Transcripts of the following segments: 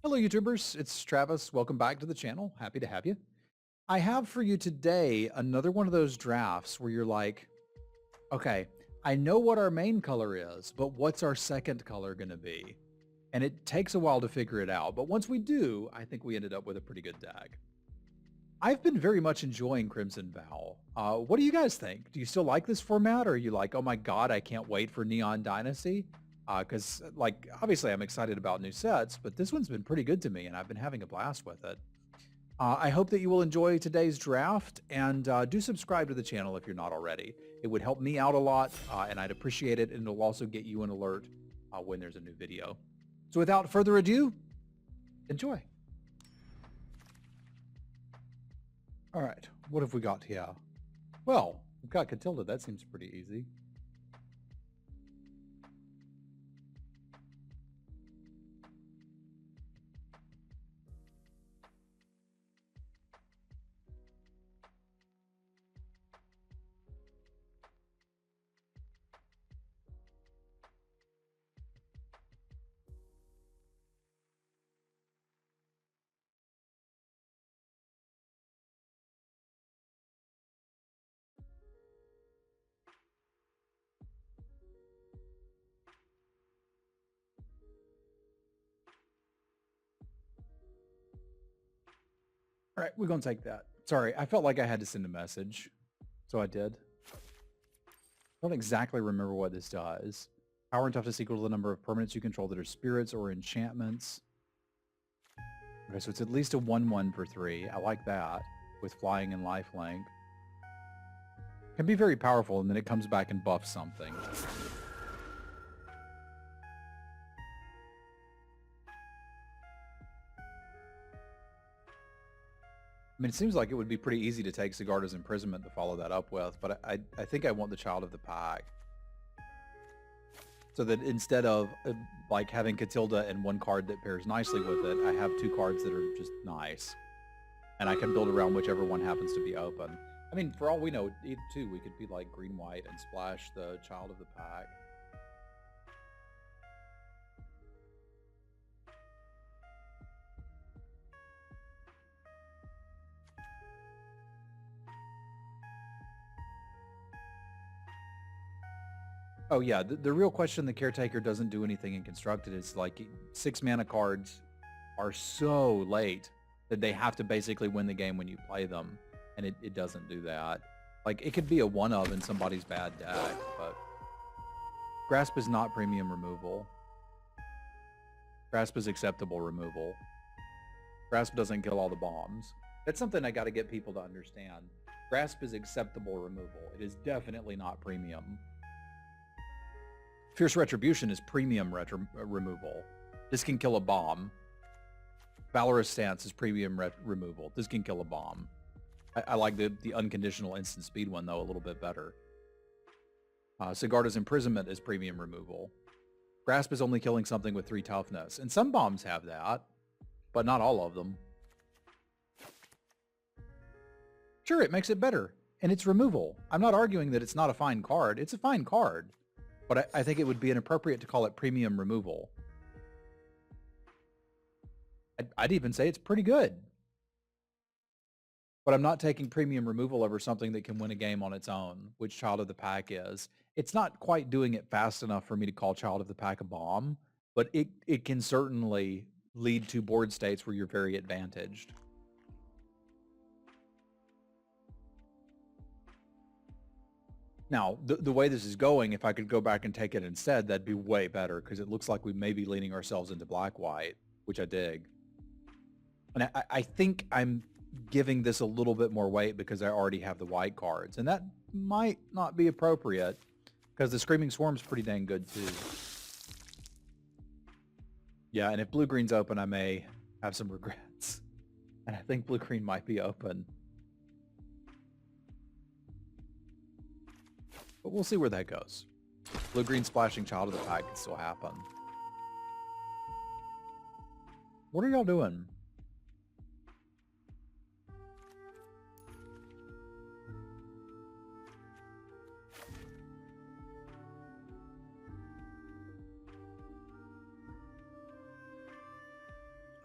Hello, YouTubers. It's Travis. Welcome back to the channel. Happy to have you. I have for you today another one of those drafts where you're like, okay, I know what our main color is, but what's our second color going to be? And it takes a while to figure it out. But once we do, I think we ended up with a pretty good deck. I've been very much enjoying Crimson Vow. What do you guys think? Do you still like this format? Or are you like, oh my God, I can't wait for Neon Dynasty? Because like, obviously I'm excited about new sets, but this one's been pretty good to me and I've been having a blast with it. I hope that you will enjoy today's draft and do subscribe to the channel if you're not already. It would help me out a lot and I'd appreciate it, and it'll also get you an alert when there's a new video. So without further ado, enjoy. All right, what have we got here? Well, we've got Catilda. That seems pretty easy. All right, we're going to take that. Sorry, I felt like I had to send a message, so I did. I don't exactly remember what this does. Power and toughness equal to the number of permanents you control that are spirits or enchantments. Okay, so it's at least a 1/1 for 3. I like that, with flying and lifelink. Can be very powerful, and then it comes back and buffs something. I mean, it seems like it would be pretty easy to take Sigarda's Imprisonment to follow that up with, but I think I want the Child of the Pack. So that instead of like having Catilda and one card that pairs nicely with it, I have two cards that are just nice. And I can build around whichever one happens to be open. I mean, for all we know, too, we could be like green-white and splash the Child of the Pack. Oh yeah, the real question, the Caretaker doesn't do anything in Constructed. It's like 6 mana cards are so late that they have to basically win the game when you play them, and it doesn't do that. Like, it could be a one-of in somebody's bad deck, but Grasp is not premium removal. Grasp is acceptable removal. Grasp doesn't kill all the bombs. That's something I got to get people to understand. Grasp is acceptable removal. It is definitely not premium. Fierce Retribution is premium removal. This can kill a bomb. Valorous Stance is premium removal. This can kill a bomb. I like the unconditional instant speed one, though, a little bit better. Sigarda's Imprisonment is premium removal. Grasp is only killing something with 3 toughness. And some bombs have that, but not all of them. Sure, it makes it better. And it's removal. I'm not arguing that it's not a fine card. It's a fine card. But I think it would be inappropriate to call it premium removal. I'd even say it's pretty good. But I'm not taking premium removal over something that can win a game on its own, which Child of the Pack is. It's not quite doing it fast enough for me to call Child of the Pack a bomb, but it can certainly lead to board states where you're very advantaged. Now, the way this is going, if I could go back and take it instead, that'd be way better, because it looks like we may be leaning ourselves into black-white, which I dig. And I think I'm giving this a little bit more weight because I already have the white cards, and that might not be appropriate, because the Screaming Swarm's pretty dang good, too. Yeah, and if blue-green's open, I may have some regrets. And I think blue-green might be open. But we'll see where that goes. Blue-green splashing Child of the Pack can still happen. What are y'all doing?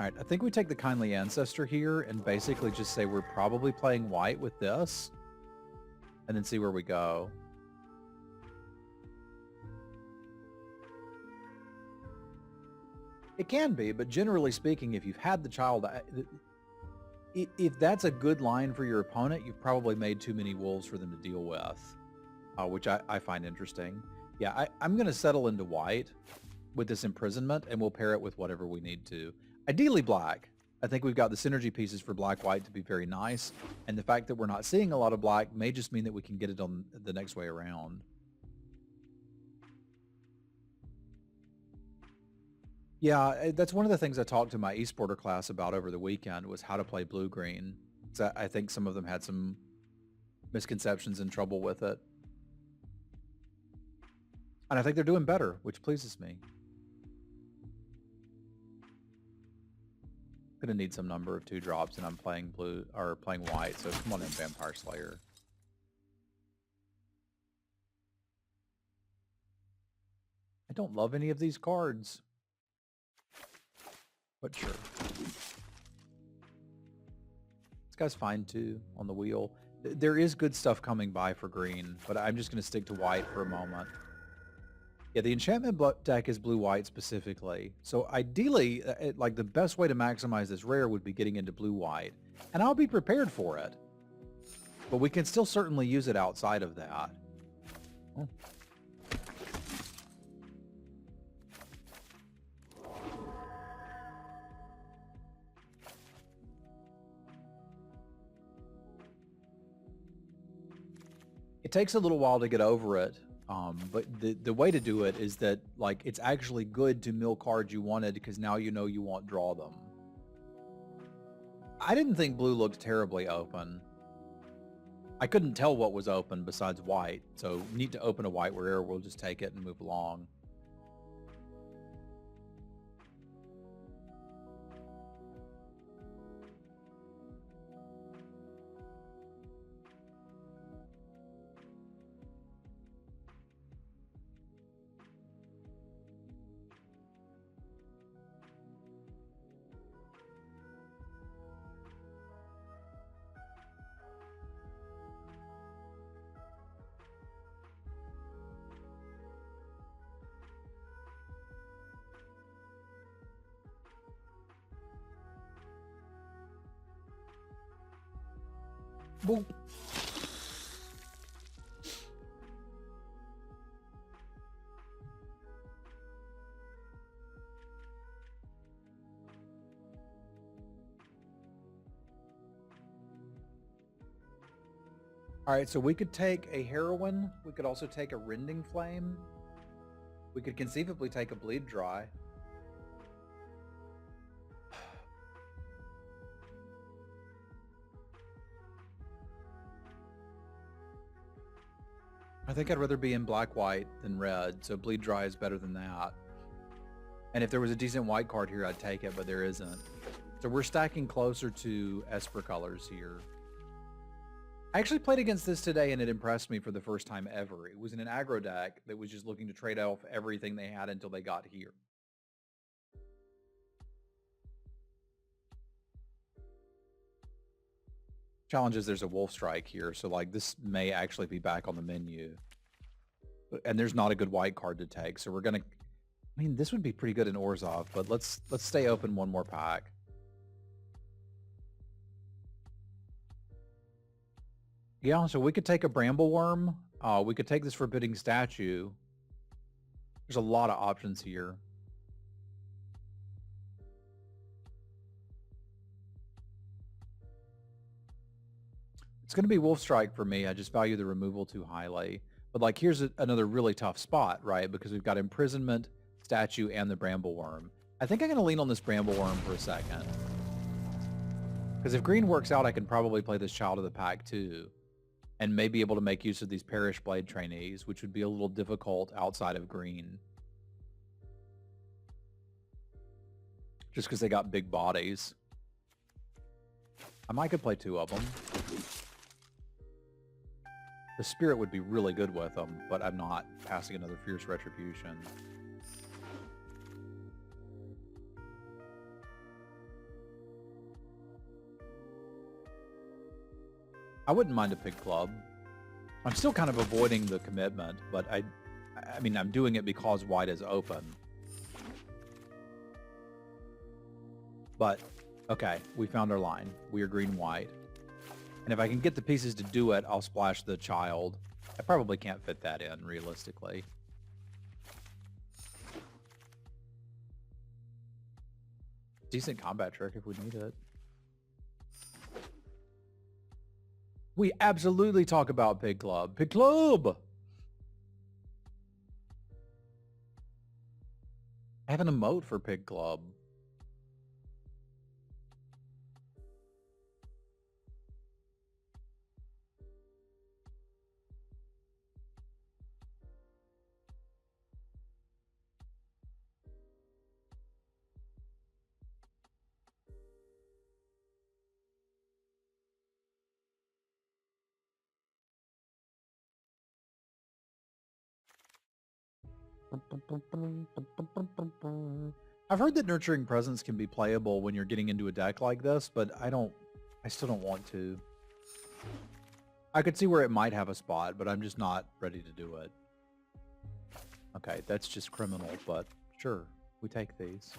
All right, I think we take the Kindly Ancestor here and basically just say we're probably playing white with this and then see where we go. It can be, but generally speaking, if you've had the child, if that's a good line for your opponent, you've probably made too many wolves for them to deal with, which I find interesting. Yeah, I'm going to settle into white with this imprisonment, and we'll pair it with whatever we need to. Ideally black. I think we've got the synergy pieces for black-white to be very nice, and the fact that we're not seeing a lot of black may just mean that we can get it on the next way around. Yeah, that's one of the things I talked to my esporter class about over the weekend was how to play blue-green. I think some of them had some misconceptions and trouble with it. And I think they're doing better, which pleases me. Gonna need some number of 2-drops, and I'm playing blue or playing white, so come on in, Vampire Slayer. I don't love any of these cards. But sure. This guy's fine too on the wheel. There is good stuff coming by for green, but I'm just going to stick to white for a moment. Yeah, the enchantment deck is blue-white specifically. So ideally, like the best way to maximize this rare would be getting into blue-white. And I'll be prepared for it. But we can still certainly use it outside of that. Oh. It takes a little while to get over it, but the way to do it is that like it's actually good to mill cards you wanted because now you know you won't draw them. I didn't think blue looked terribly open. I couldn't tell what was open besides white, so need to open a white rare, we'll just take it and move along. Boop. All right, so we could take a heroine. We could also take a rending flame. We could conceivably take a bleed dry. I think I'd rather be in black-white than red, so bleed dry is better than that. And if there was a decent white card here, I'd take it, but there isn't. So we're stacking closer to Esper colors here. I actually played against this today and it impressed me for the first time ever. It was in an aggro deck that was just looking to trade off everything they had until they got here. Challenge is there's a wolf strike here, so like this may actually be back on the menu. And there's not a good white card to take, so we're gonna, I mean, this would be pretty good in Orzhov, but let's stay open one more pack. Yeah, so we could take a Brambleworm. We could take this Forbidding Statue. There's a lot of options here. It's going to be Wolf Strike for me. I just value the removal too highly. But like, here's another really tough spot, right? Because we've got Imprisonment, Statue, and the Brambleworm. I think I'm going to lean on this Brambleworm for a second. Because if green works out, I can probably play this Child of the Pack too. And may be able to make use of these Parish Blade trainees, which would be a little difficult outside of green. Just because they got big bodies. I might could play two of them. The Spirit would be really good with them, but I'm not passing another Fierce Retribution. I wouldn't mind a pig club. I'm still kind of avoiding the commitment, but I mean, I'm doing it because white is open. But, okay, we found our line. We are green-white. And if I can get the pieces to do it, I'll splash the child. I probably can't fit that in, realistically. Decent combat trick if we need it. We absolutely talk about Pig Club. Pig Club! I have an emote for Pig Club. I've heard that Nurturing Presence can be playable when you're getting into a deck like this, but I still don't want to. I could see where it might have a spot, but I'm just not ready to do it. Okay, that's just criminal, but sure, we take these.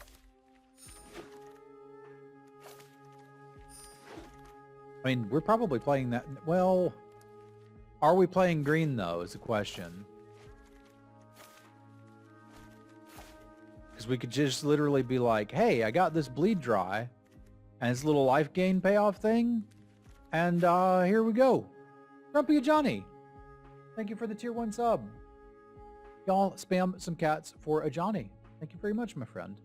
I mean, we're probably playing that. Well, are we playing green, though, is the question. Because we could just literally be like, hey, I got this bleed dry and this little life gain payoff thing. And here we go. Grumpy Johnny, thank you for the tier 1 sub. Y'all spam some cats for a Johnny. Thank you very much, my friend.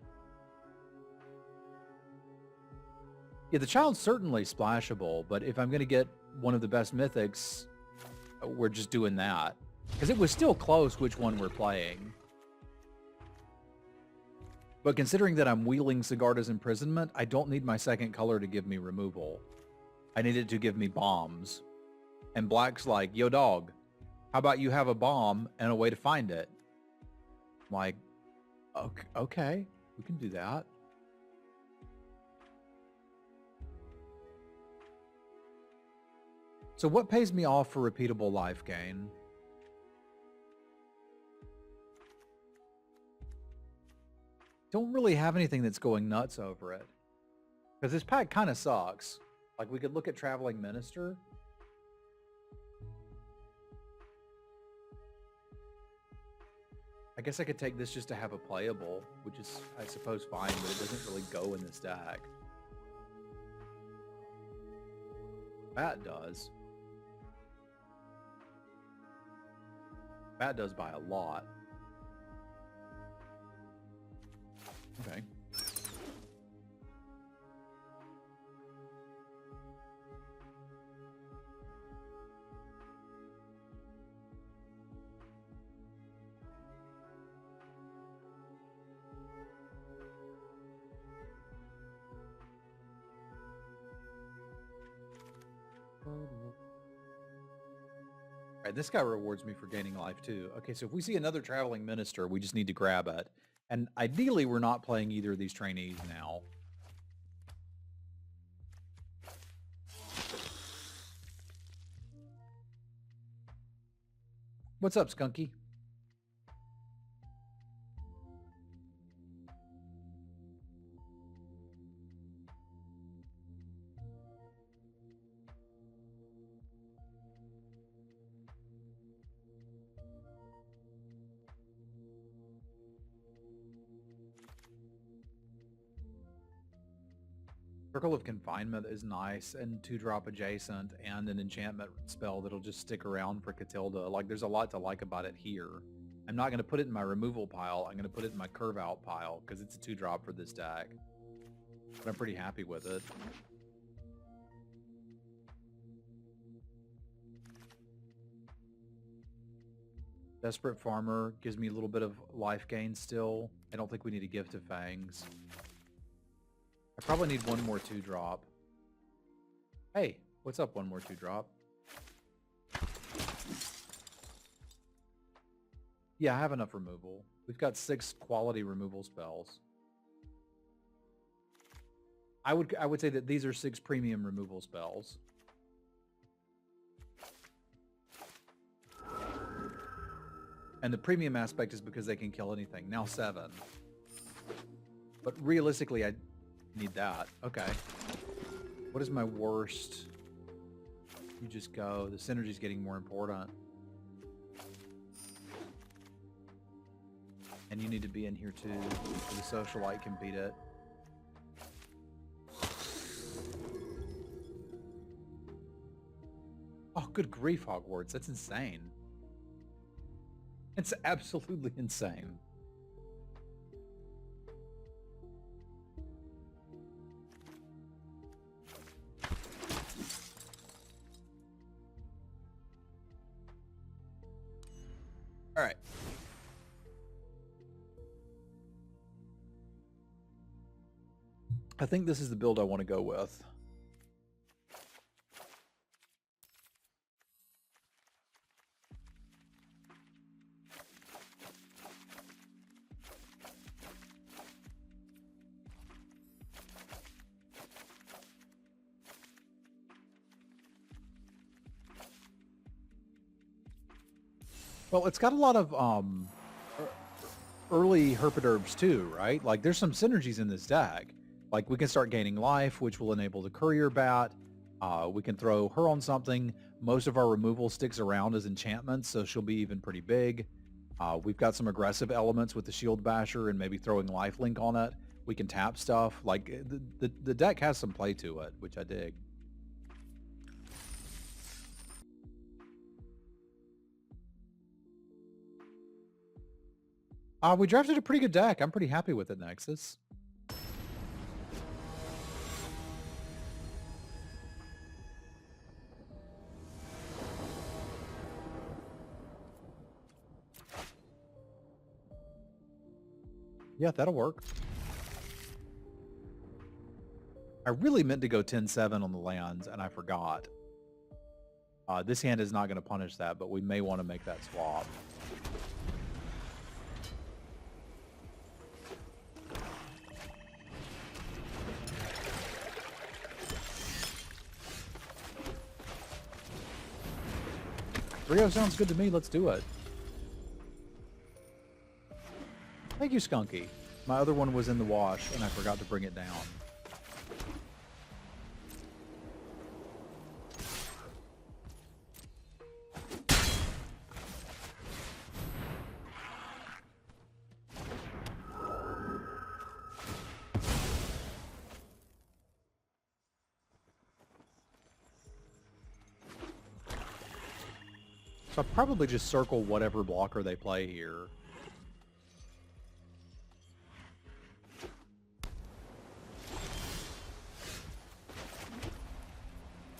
Yeah, the child's certainly splashable, but if I'm going to get one of the best mythics, we're just doing that. Because it was still close which one we're playing. But considering that I'm wheeling Sigarda's Imprisonment, I don't need my second color to give me removal. I need it to give me bombs. And Black's like, yo dog, how about you have a bomb and a way to find it? I'm like, okay, we can do that. So what pays me off for repeatable life gain? Don't really have anything that's going nuts over it. Because this pack kind of sucks. Like, we could look at Traveling Minister. I guess I could take this just to have a playable, which is, I suppose, fine, but it doesn't really go in this deck. Bat does. Bat does by a lot. Okay. Alright, this guy rewards me for gaining life too. Okay, so if we see another Traveling Minister, we just need to grab it. And ideally, we're not playing either of these trainees now. What's up, Skunky? Circle of Confinement is nice, and 2-drop adjacent, and an enchantment spell that'll just stick around for Catilda. Like, there's a lot to like about it here. I'm not going to put it in my removal pile. I'm going to put it in my curve out pile, because it's a 2-drop for this deck. But I'm pretty happy with it. Desperate Farmer gives me a little bit of life gain still. I don't think we need a Gift of Fangs. I probably need one more 2-drop. Hey, what's up, one more 2-drop? Yeah, I have enough removal. We've got 6 quality removal spells. I would say that these are 6 premium removal spells. And the premium aspect is because they can kill anything. Now 7. But realistically, I need that. Okay. What is my worst? You just go. The synergy's getting more important. And you need to be in here too, so the socialite can beat it. Oh, good grief, Hogwarts. That's insane. It's absolutely insane. All right. I think this is the build I want to go with. Well, it's got a lot of early herpaderbs too, right? Like there's some synergies in this deck. Like we can start gaining life, which will enable the courier bat. We can throw her on something. Most of our removal sticks around as enchantments, so she'll be even pretty big. We've got some aggressive elements with the shield basher and maybe throwing lifelink on it. We can tap stuff. Like the deck has some play to it, which I dig. We drafted a pretty good deck. I'm pretty happy with it, Nexus. Yeah, that'll work. I really meant to go 10-7 on the lands, and I forgot. This hand is not going to punish that, but we may want to make that swap. Rio sounds good to me. Let's do it. Thank you, Skunky. My other one was in the wash, and I forgot to bring it down. So I'll probably just circle whatever blocker they play here.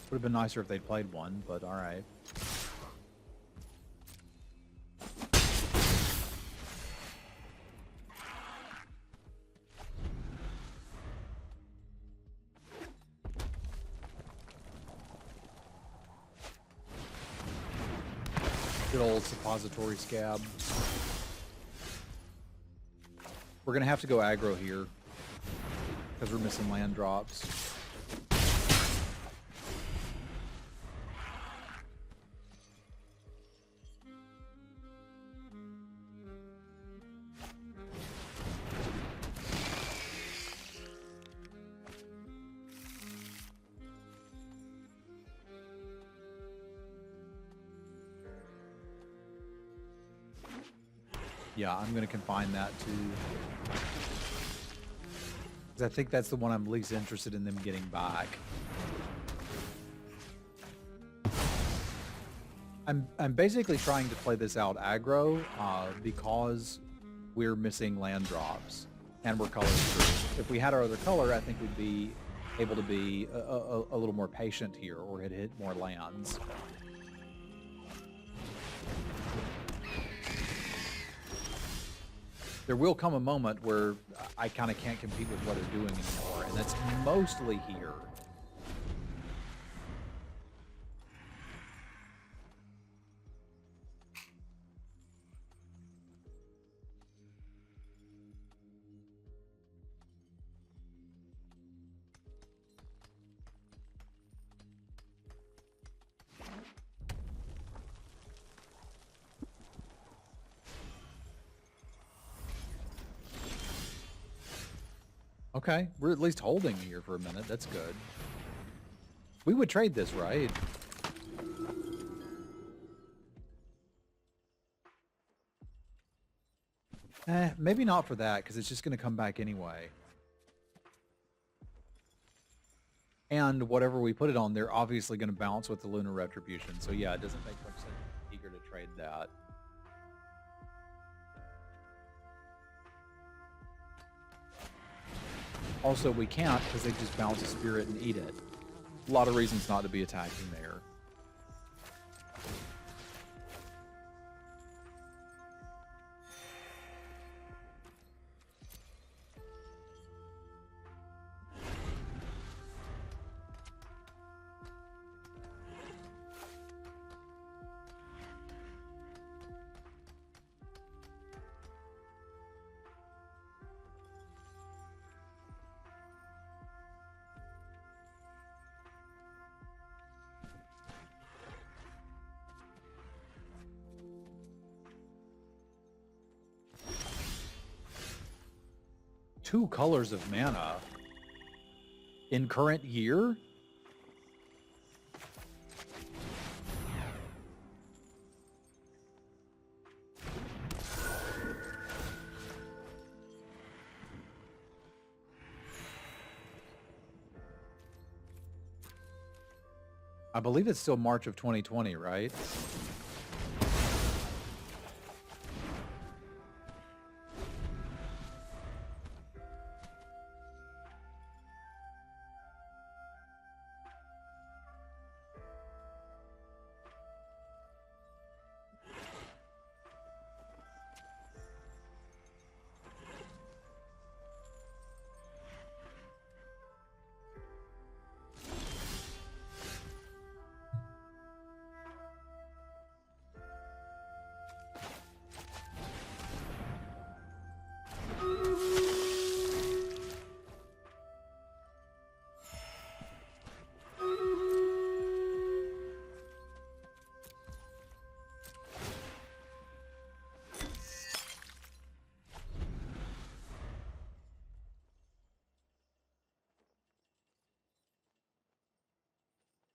Would have been nicer if they'd played one, but all right. Good old suppository scab. We're going to have to go aggro here because we're missing land drops. Yeah, I'm going to confine that to... because I think that's the one I'm least interested in them getting back. I'm basically trying to play this out aggro because we're missing land drops and we're color through. If we had our other color, I think we'd be able to be a little more patient here or hit more lands. There will come a moment where I kind of can't compete with what they're doing anymore, and that's mostly here. Okay, we're at least holding here for a minute. That's good. We would trade this, right? Maybe not for that, because it's just going to come back anyway. And whatever we put it on, they're obviously going to bounce with the Lunar Retribution. So yeah, it doesn't make much sense. I'm eager to trade that. Also, we can't because they just bounce a spirit and eat it. A lot of reasons not to be attacking there. Two colors of mana in current year? I believe it's still March of 2020, right?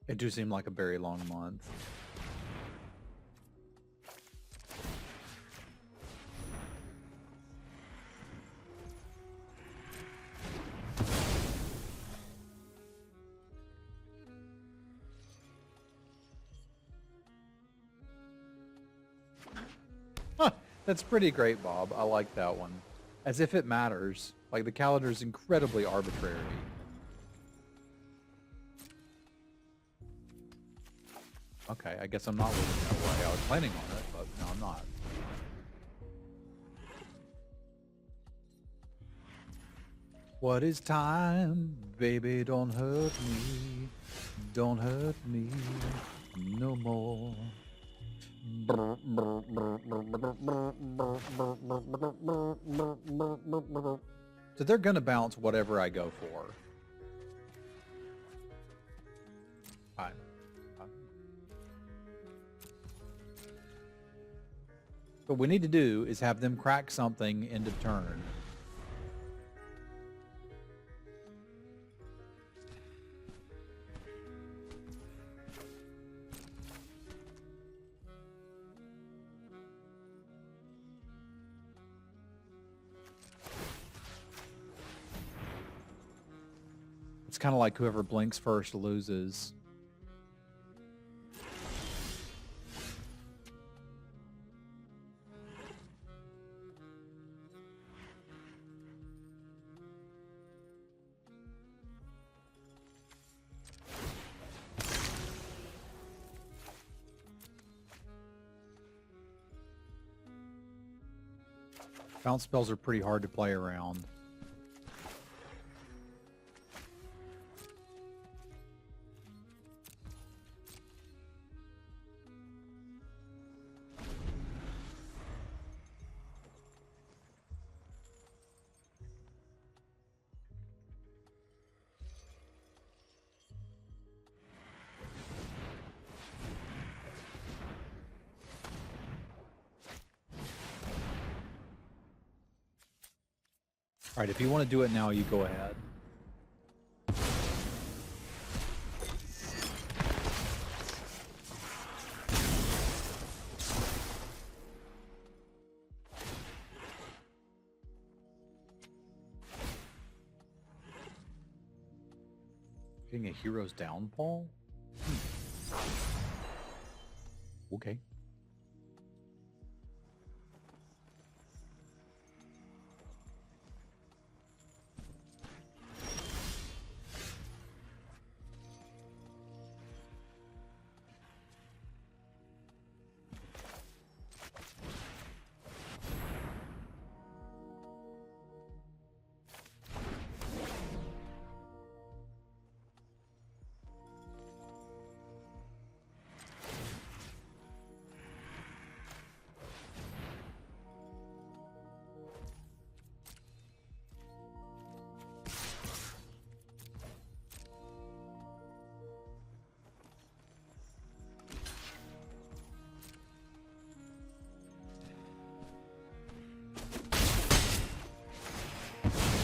It do seem like a very long month. Huh, that's pretty great, Bob. I like that one. As if it matters. Like, the calendar is incredibly arbitrary. Okay, I guess I'm not looking that way. I was planning on it, but no, I'm not. What is time? Baby, don't hurt me. Don't hurt me no more. So they're going to bounce whatever I go for. Fine. What we need to do is have them crack something end of turn. It's kind of like whoever blinks first loses. Bounce spells are pretty hard to play around. All right, if you want to do it now, you go ahead. Getting a hero's downfall? Okay.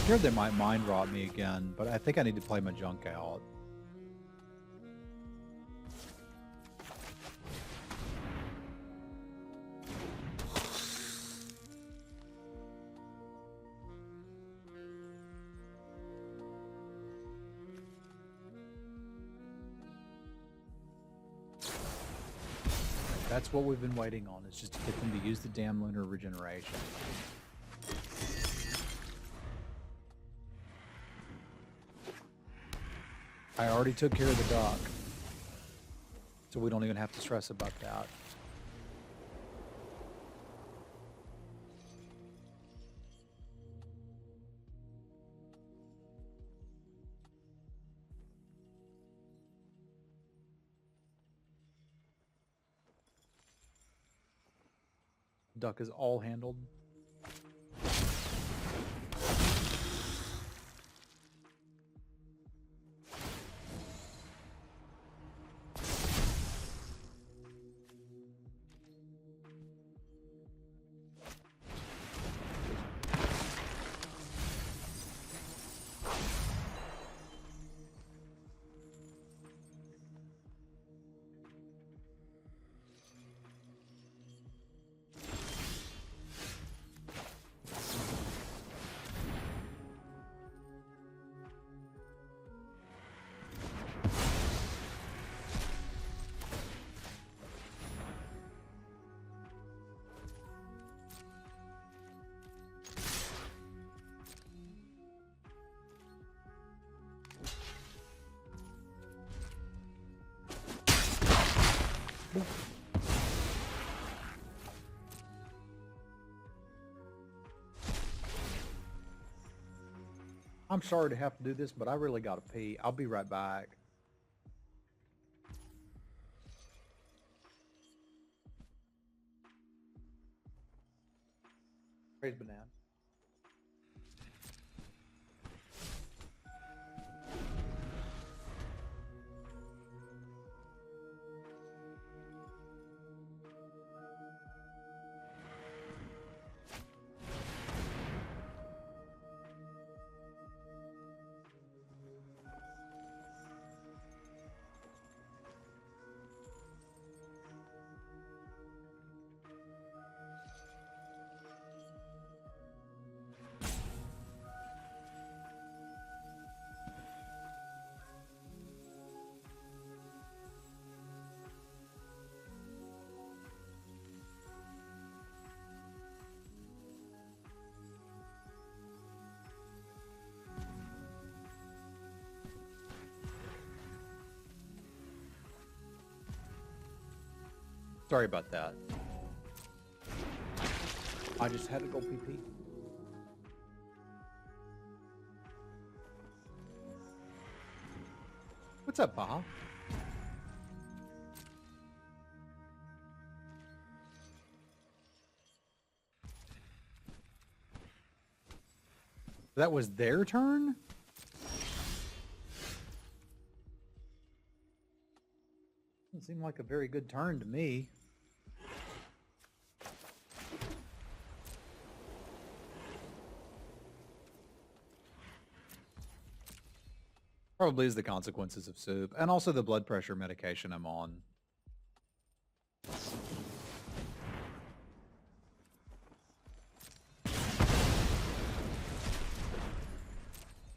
Here they might mind rot me again, but I think I need to play my junk out. That's what we've been waiting on, is just to get them to use the damn lunar regeneration. I already took care of the duck, so we don't even have to stress about that. Duck is all handled. I'm sorry to have to do this, but I really gotta pee. I'll be right back. Praise banana. Sorry about that. I just had to go pee-pee. What's up, Baha? That was their turn? Doesn't seem like a very good turn to me. Probably is the consequences of soup and also the blood pressure medication I'm on.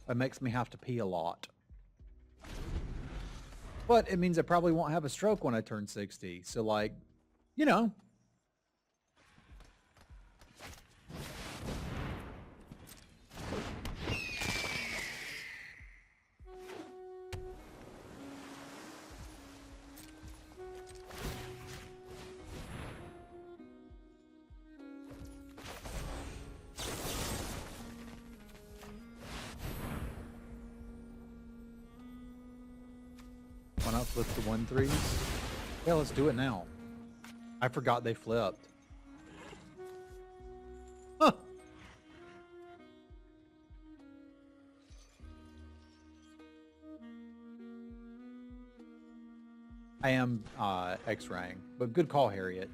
It makes me have to pee a lot. But it means I probably won't have a stroke when I turn 60. So like, you know. Why not flip the 1-3s? Yeah, let's do it now. I forgot they flipped. Huh. I am X-raying, but good call, Harriet.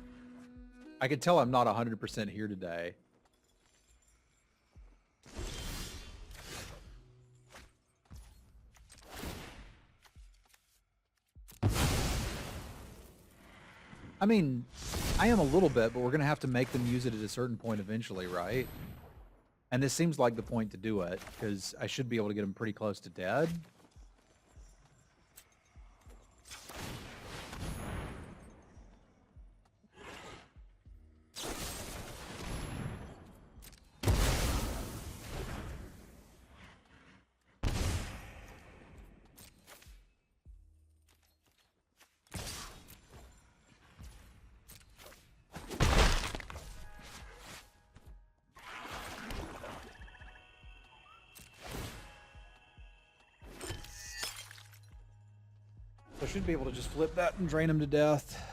I can tell I'm not 100% here today. I mean, I am a little bit, but we're going to have to make them use it at a certain point eventually, right? And this seems like the point to do it, because I should be able to get them pretty close to dead. So I should be able to just flip that and drain him to death.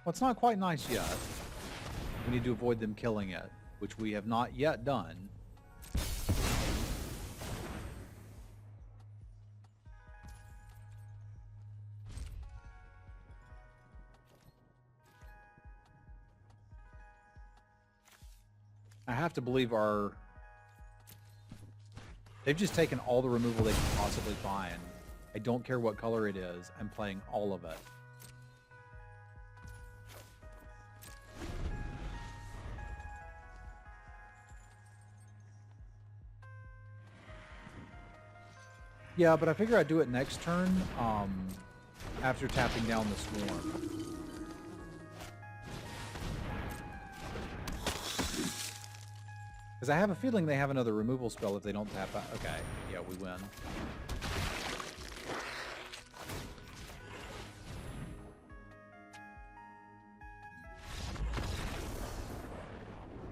Well, it's not quite nice yet. We need to avoid them killing it, which we have not yet done. I have to believe they've just taken all the removal they can possibly find. I don't care what color it is. I'm playing all of it. Yeah, but I figure I'd do it next turn, after tapping down the swarm. Because I have a feeling they have another removal spell if they don't tap out. Okay, yeah, we win.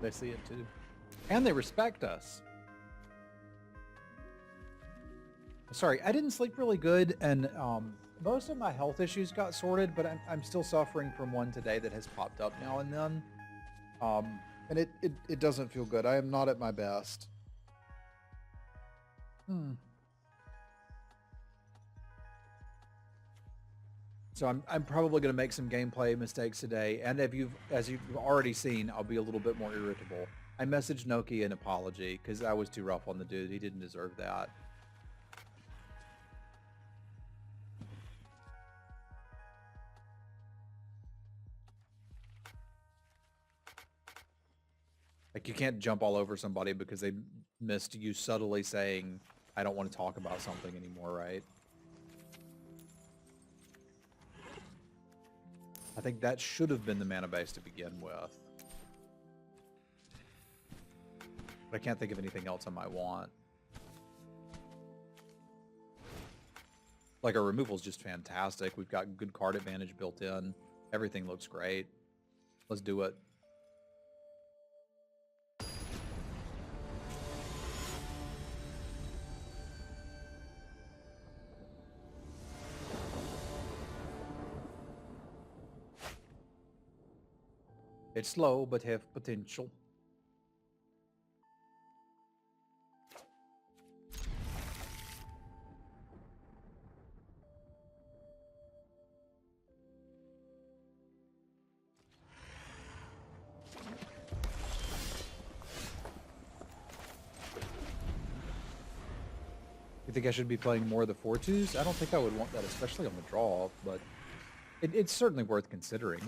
They see it too. And they respect us. Sorry, I didn't sleep really good, and most of my health issues got sorted, but I'm still suffering from one today that has popped up now and then. And it doesn't feel good. I am not at my best. So I'm probably going to make some gameplay mistakes today, and as you've already seen, I'll be a little bit more irritable. I messaged Noki an apology because I was too rough on the dude. He didn't deserve that. Like, you can't jump all over somebody because they missed you subtly saying, I don't want to talk about something anymore, right? I think that should have been the mana base to begin with. But I can't think of anything else I might want. Like, our removal is just fantastic. We've got good card advantage built in. Everything looks great. Let's do it. It's slow, but have potential. You think I should be playing more of the 4-2s? I don't think I would want that, especially on the draw, but it's certainly worth considering.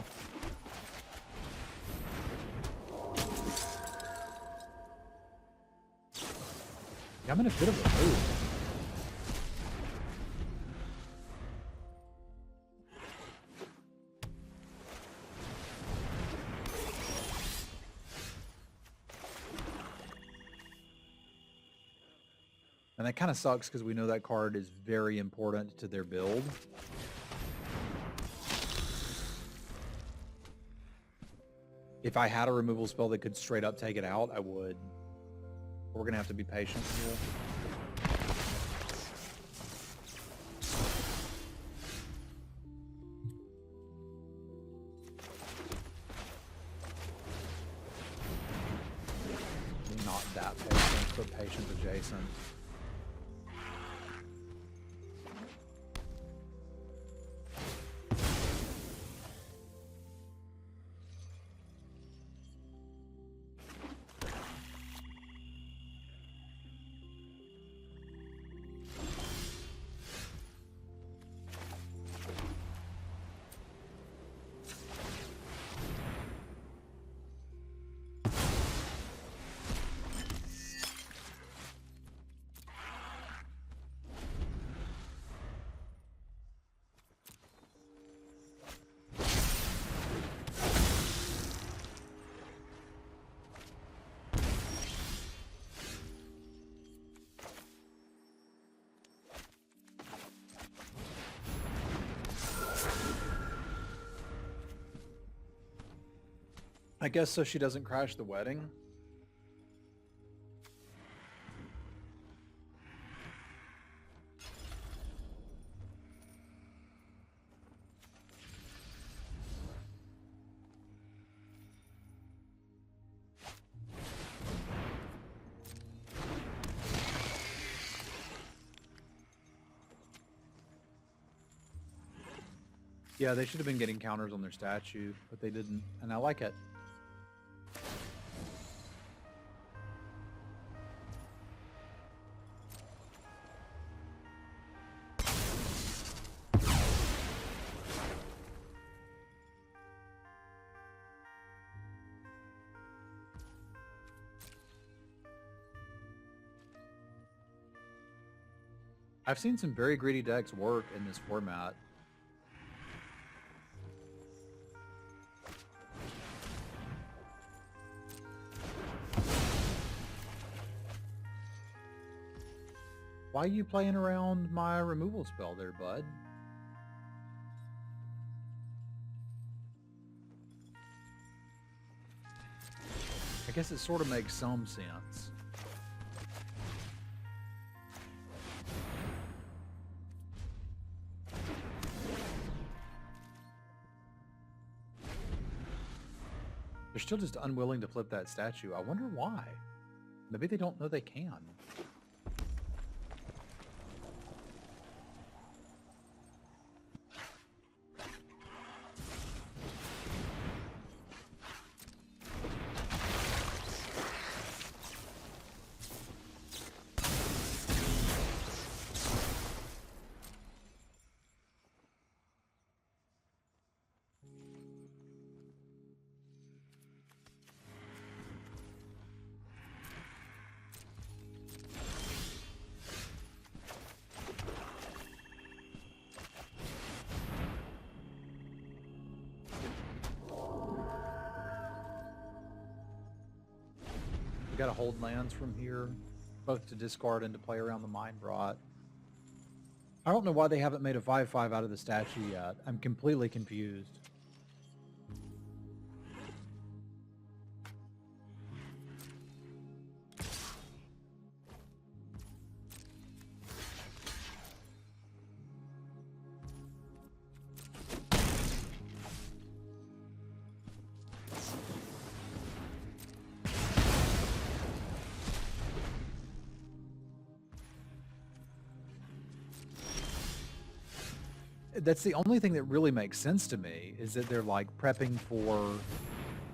Yeah, I'm in a bit of a mood. And that kind of sucks because we know that card is very important to their build. If I had a removal spell that could straight up take it out, I would. We're going to have to be patient here. Not that patient, but patient adjacent. I guess so she doesn't crash the wedding. Yeah, they should have been getting counters on their statue, but they didn't, and I like it. I've seen some very greedy decks work in this format. Why are you playing around my removal spell there, bud? I guess it sort of makes some sense. They're still just unwilling to flip that statue. I wonder why. Maybe they don't know they can. We gotta hold lands from here, both to discard and to play around the Mind Rot. I don't know why they haven't made a 5/5 out of the statue yet. I'm completely confused. that's the only thing that really makes sense to me, is that they're like prepping for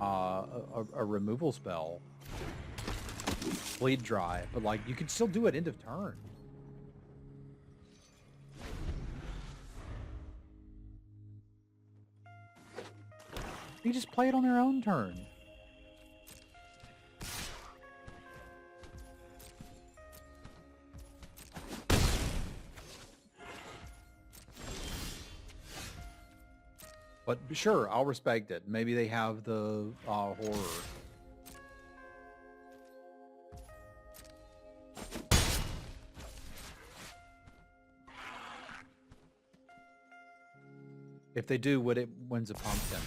a removal spell. Bleed dry, but like you can still do it end of turn. You just play it on their own turn. But sure, I'll respect it. Maybe they have the horror. If they do, it wins a pumpkin.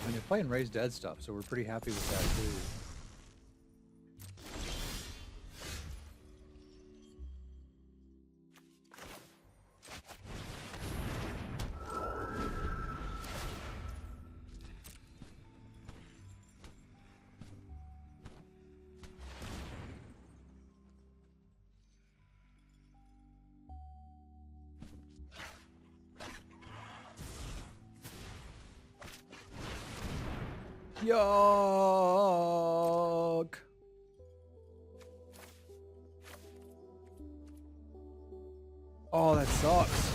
And they're playing Raise Dead stuff, so we're pretty happy with that too. Yuck! Oh, that sucks.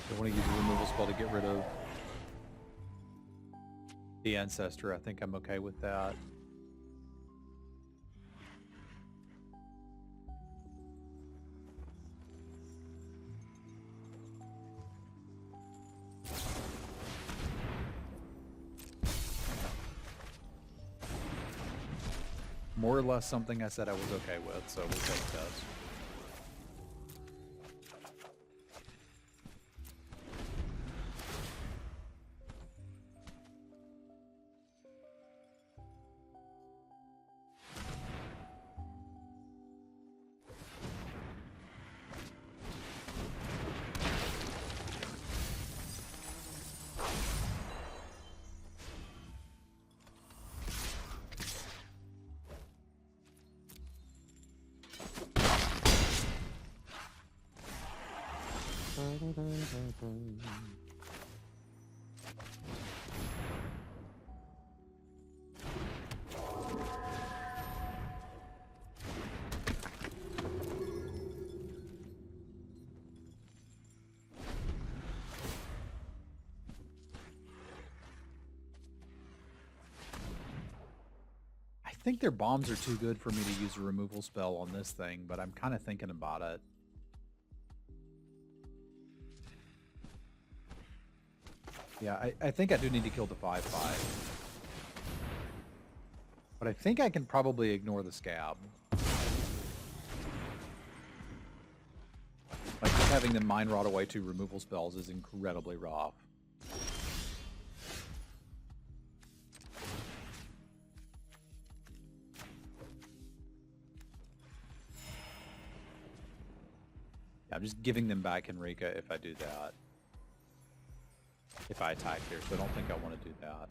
I want to use a removal spell to get rid of the Ancestor. I think I'm okay with that. More or less something I said I was okay with, so we'll take that. I think their bombs are too good for me to use a removal spell on this thing, but I'm kind of thinking about it. Yeah, I think I do need to kill the 5/5. But I think I can probably ignore the scab. Like, just having them mind rot away 2 removal spells is incredibly rough. Yeah, I'm just giving them back Henrika if I do that. If I attack here, so I don't think I want to do that.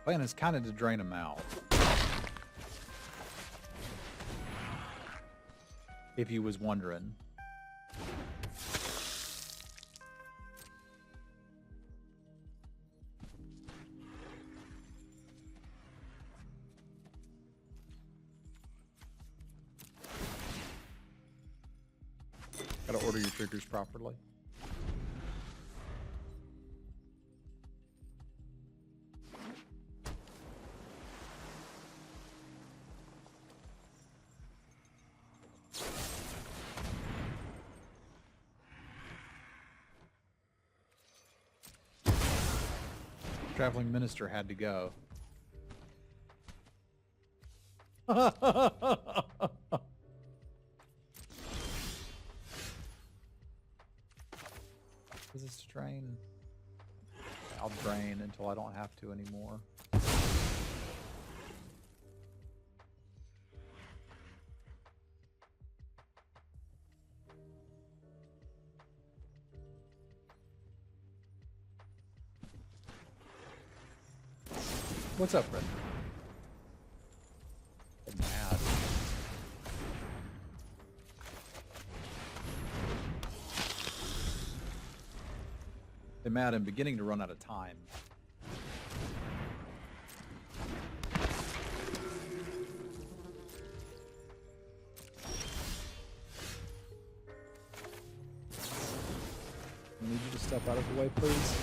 Plan is kind of to drain them out. If you was wondering. Gotta order your triggers properly. Traveling minister had to go. Is this to drain? I'll drain until I don't have to anymore. What's up, Brenda? I'm mad. I'm mad. I'm beginning to run out of time. I need you to step out of the way, please.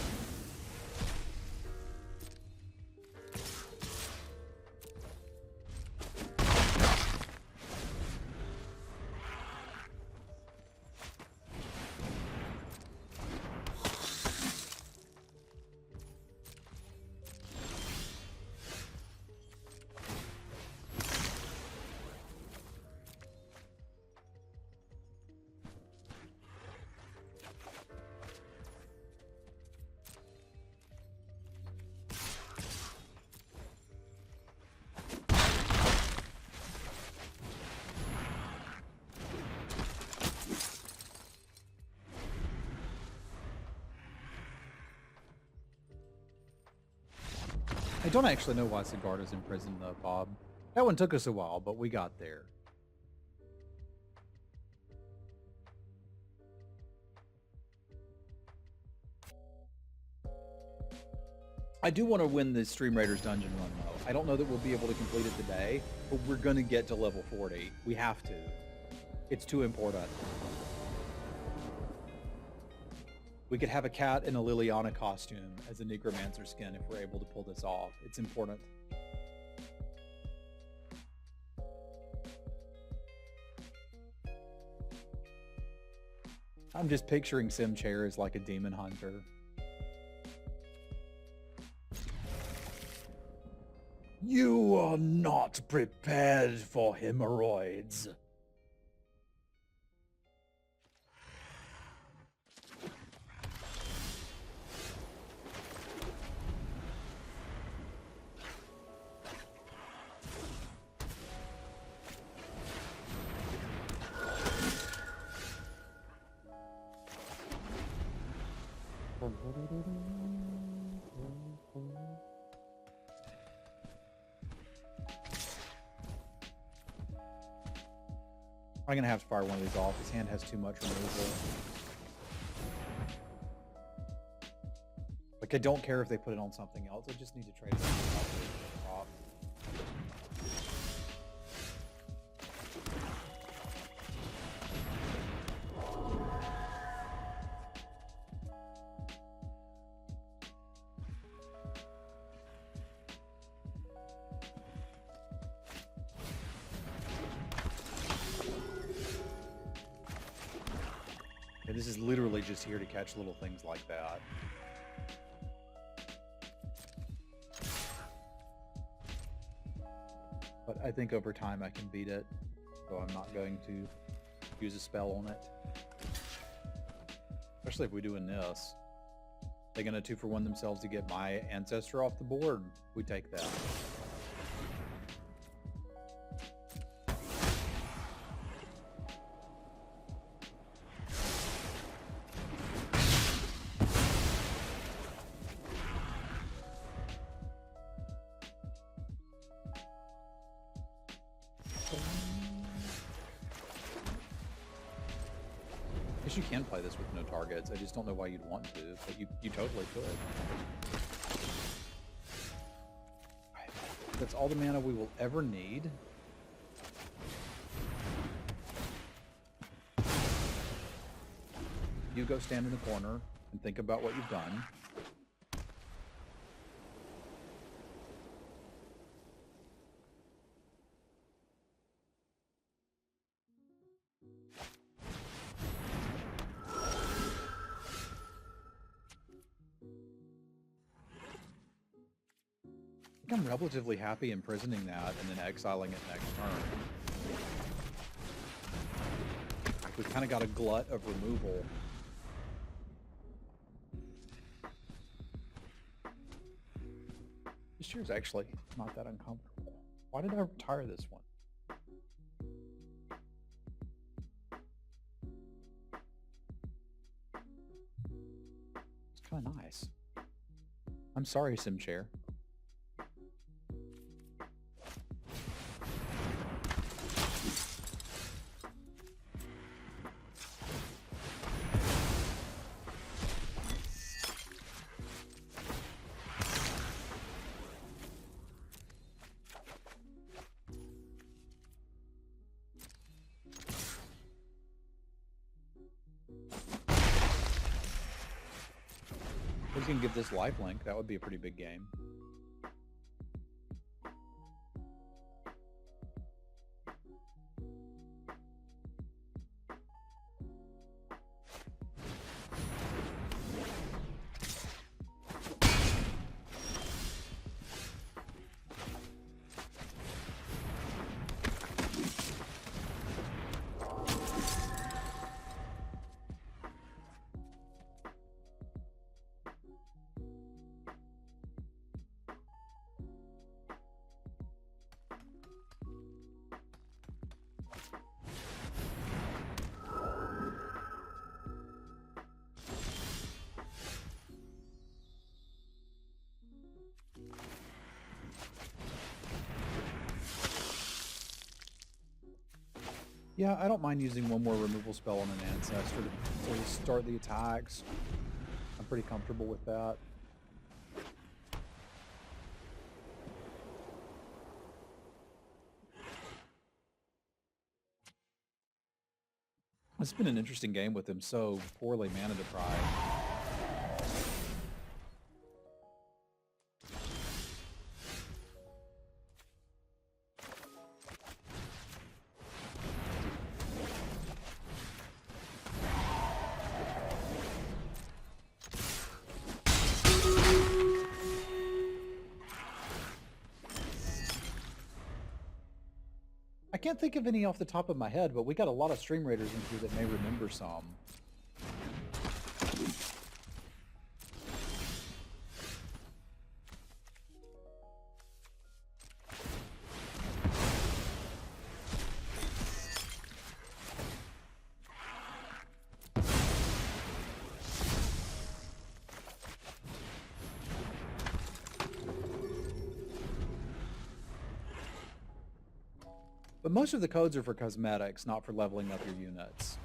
I don't actually know why Sigarda's in prison though, Bob. That one took us a while, but we got there. I do want to win the Stream Raiders dungeon run though. I don't know that we'll be able to complete it today, but we're going to get to level 40. We have to. It's too important. We could have a cat in a Liliana costume as a Necromancer skin if we're able to pull this off. It's important. I'm just picturing Sim Chair as like a demon hunter. You are not prepared for hemorrhoids. I'm gonna have to fire one of these off. His hand has too much removal. Like, I don't care if they put it on something else. I just need to trade it off. This is literally just here to catch little things like that. But I think over time I can beat it, so I'm not going to use a spell on it. Especially if we're doing this. They're going to 2-for-1 themselves to get my ancestor off the board. We take that. guess you can play this with no targets. I just don't know why you'd want to, but you totally could. That's all the mana we will ever need. You go stand in the corner and think about what you've done. I'm relatively happy imprisoning that and then exiling it next turn. We've kind of got a glut of removal. This chair's actually not that uncomfortable. Why did I retire this one? It's kind of nice. I'm sorry, Sim Chair. We can give this lifelink. That would be a pretty big game. Yeah, I don't mind using one more removal spell on an ancestor to start the attacks. I'm pretty comfortable with that. It's been an interesting game with him so poorly mana deprived. I can't think of any off the top of my head, but we got a lot of Stream Raiders in here that may remember some. But most of the codes are for cosmetics, not for leveling up your units.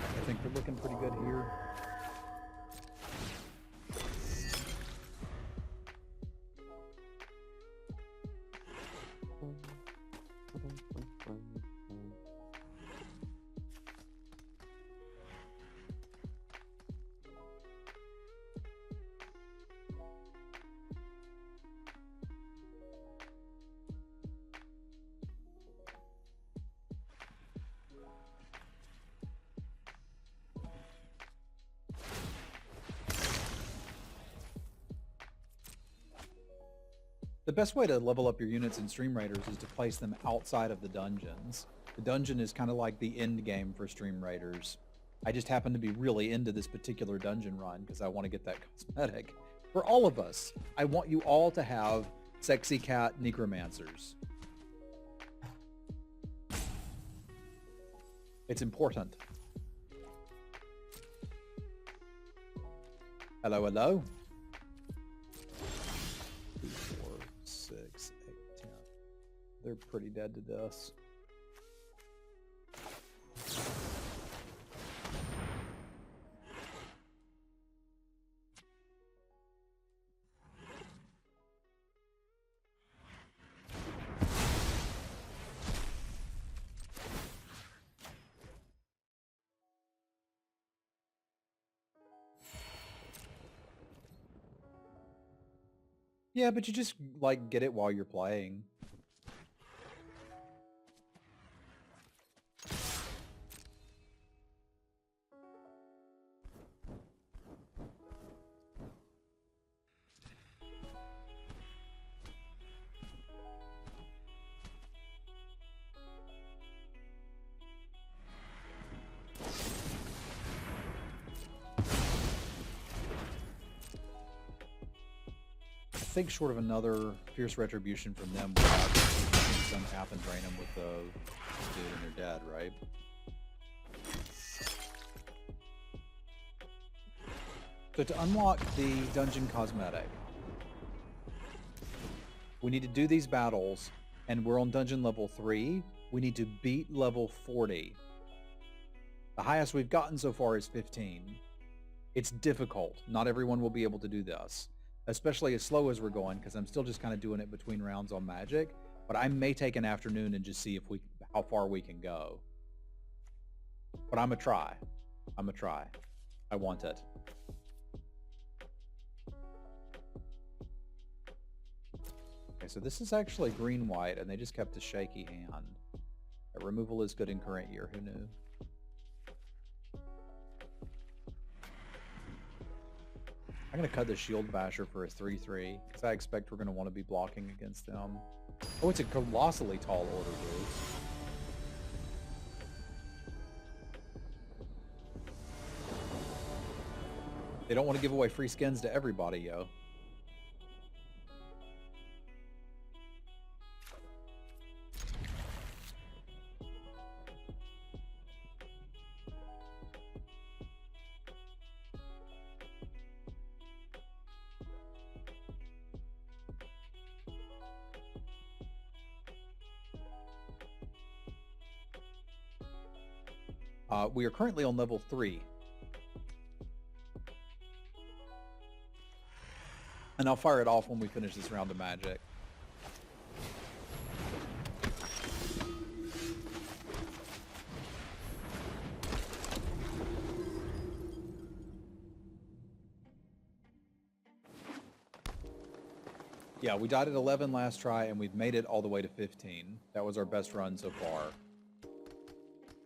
I think we're looking pretty good here. best way to level up your units in Stream Raiders is to place them outside of the dungeons. The dungeon is kind of like the end game for Stream Raiders. I just happen to be really into this particular dungeon run because I want to get that cosmetic. For all of us, I want you all to have sexy cat necromancers. It's important. Hello, hello. 2, 4, 6, 8, 10. They're pretty dead to this. Yeah, but you just, like, get it while you're playing. I think short of another fierce retribution from them, we'll have some tap and drain them with the dude and they're dead, right? So to unlock the dungeon cosmetic, we need to do these battles, and we're on dungeon level 3. We need to beat level 40. The highest we've gotten so far is 15. It's difficult. Not everyone will be able to do this, especially as slow as we're going, because I'm still just kind of doing it between rounds on Magic. But I may take an afternoon and just see if how far we can go. But I'm gonna try. I'm gonna try. I want it. Okay, so this is actually green-white, and they just kept a shaky hand. That removal is good in current year. Who knew? I'm going to cut the Shield Basher for a 3/3, because I expect we're going to want to be blocking against them. Oh, it's a colossally tall order, dudes. They don't want to give away free skins to everybody, yo. We are currently on level 3. And I'll fire it off when we finish this round of Magic. Yeah, we died at 11 last try, and we've made it all the way to 15. That was our best run so far.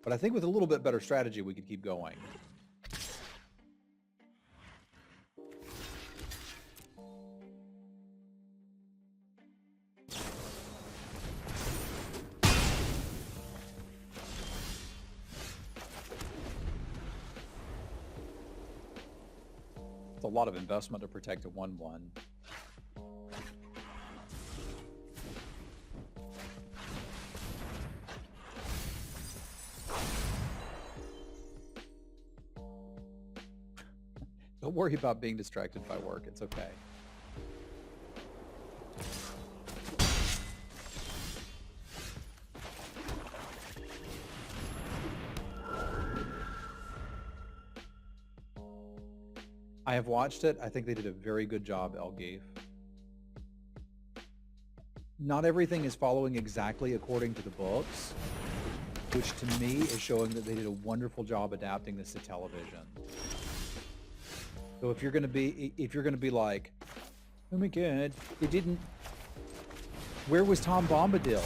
But I think with a little bit better strategy, we could keep going. It's a lot of investment to protect a 1/1. Don't worry about being distracted by work. It's okay. I have watched it. I think they did a very good job, Elgeef. Not everything is following exactly according to the books, which to me is showing that they did a wonderful job adapting this to television. So if you're gonna be like, oh my god, they didn't. Where was Tom Bombadil?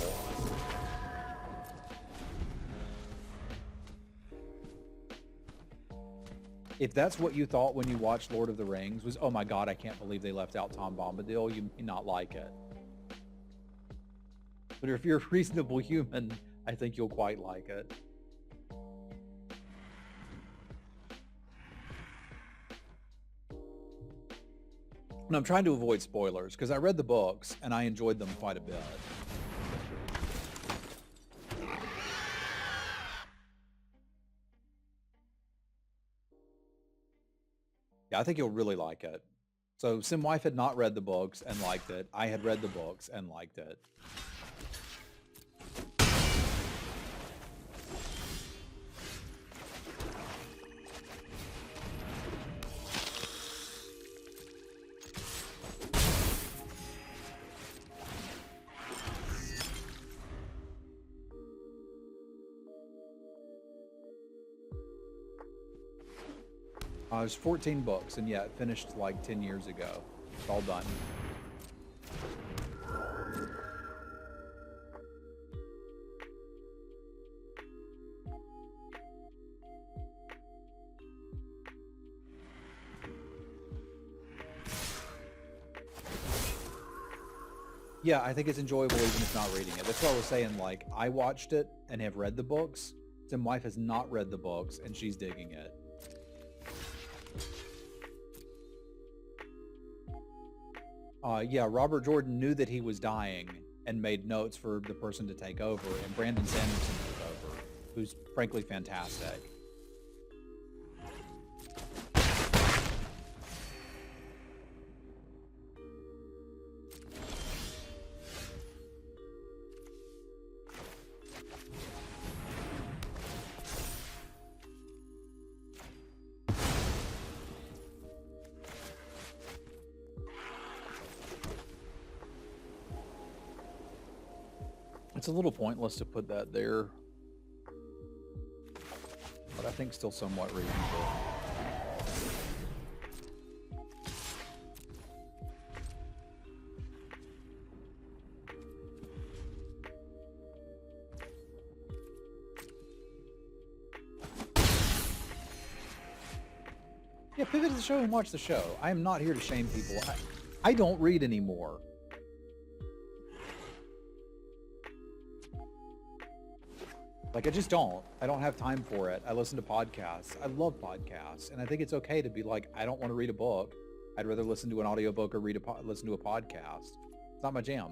If that's what you thought when you watched Lord of the Rings, was, oh my god, I can't believe they left out Tom Bombadil, you may not like it. But if you're a reasonable human, I think you'll quite like it. And I'm trying to avoid spoilers because I read the books and I enjoyed them quite a bit. Yeah, I think you'll really like it. So Simwife had not read the books and liked it. I had read the books and liked it. It was 14 books, and yeah, it finished like 10 years ago. It's all done. Yeah, I think it's enjoyable even if not reading it. That's what I was saying, like, I watched it and have read the books. Tim wife has not read the books, and she's digging it. Yeah, Robert Jordan knew that he was dying and made notes for the person to take over, and Brandon Sanderson took over, who's frankly fantastic. It's a little pointless to put that there, but I think still somewhat reasonable. Yeah, pivot to the show and watch the show. I am not here to shame people. I don't read anymore. Like, I just don't. I don't have time for it. I listen to podcasts. I love podcasts. And I think it's okay to be like, I don't want to read a book. I'd rather listen to an audiobook or listen to a podcast. It's not my jam.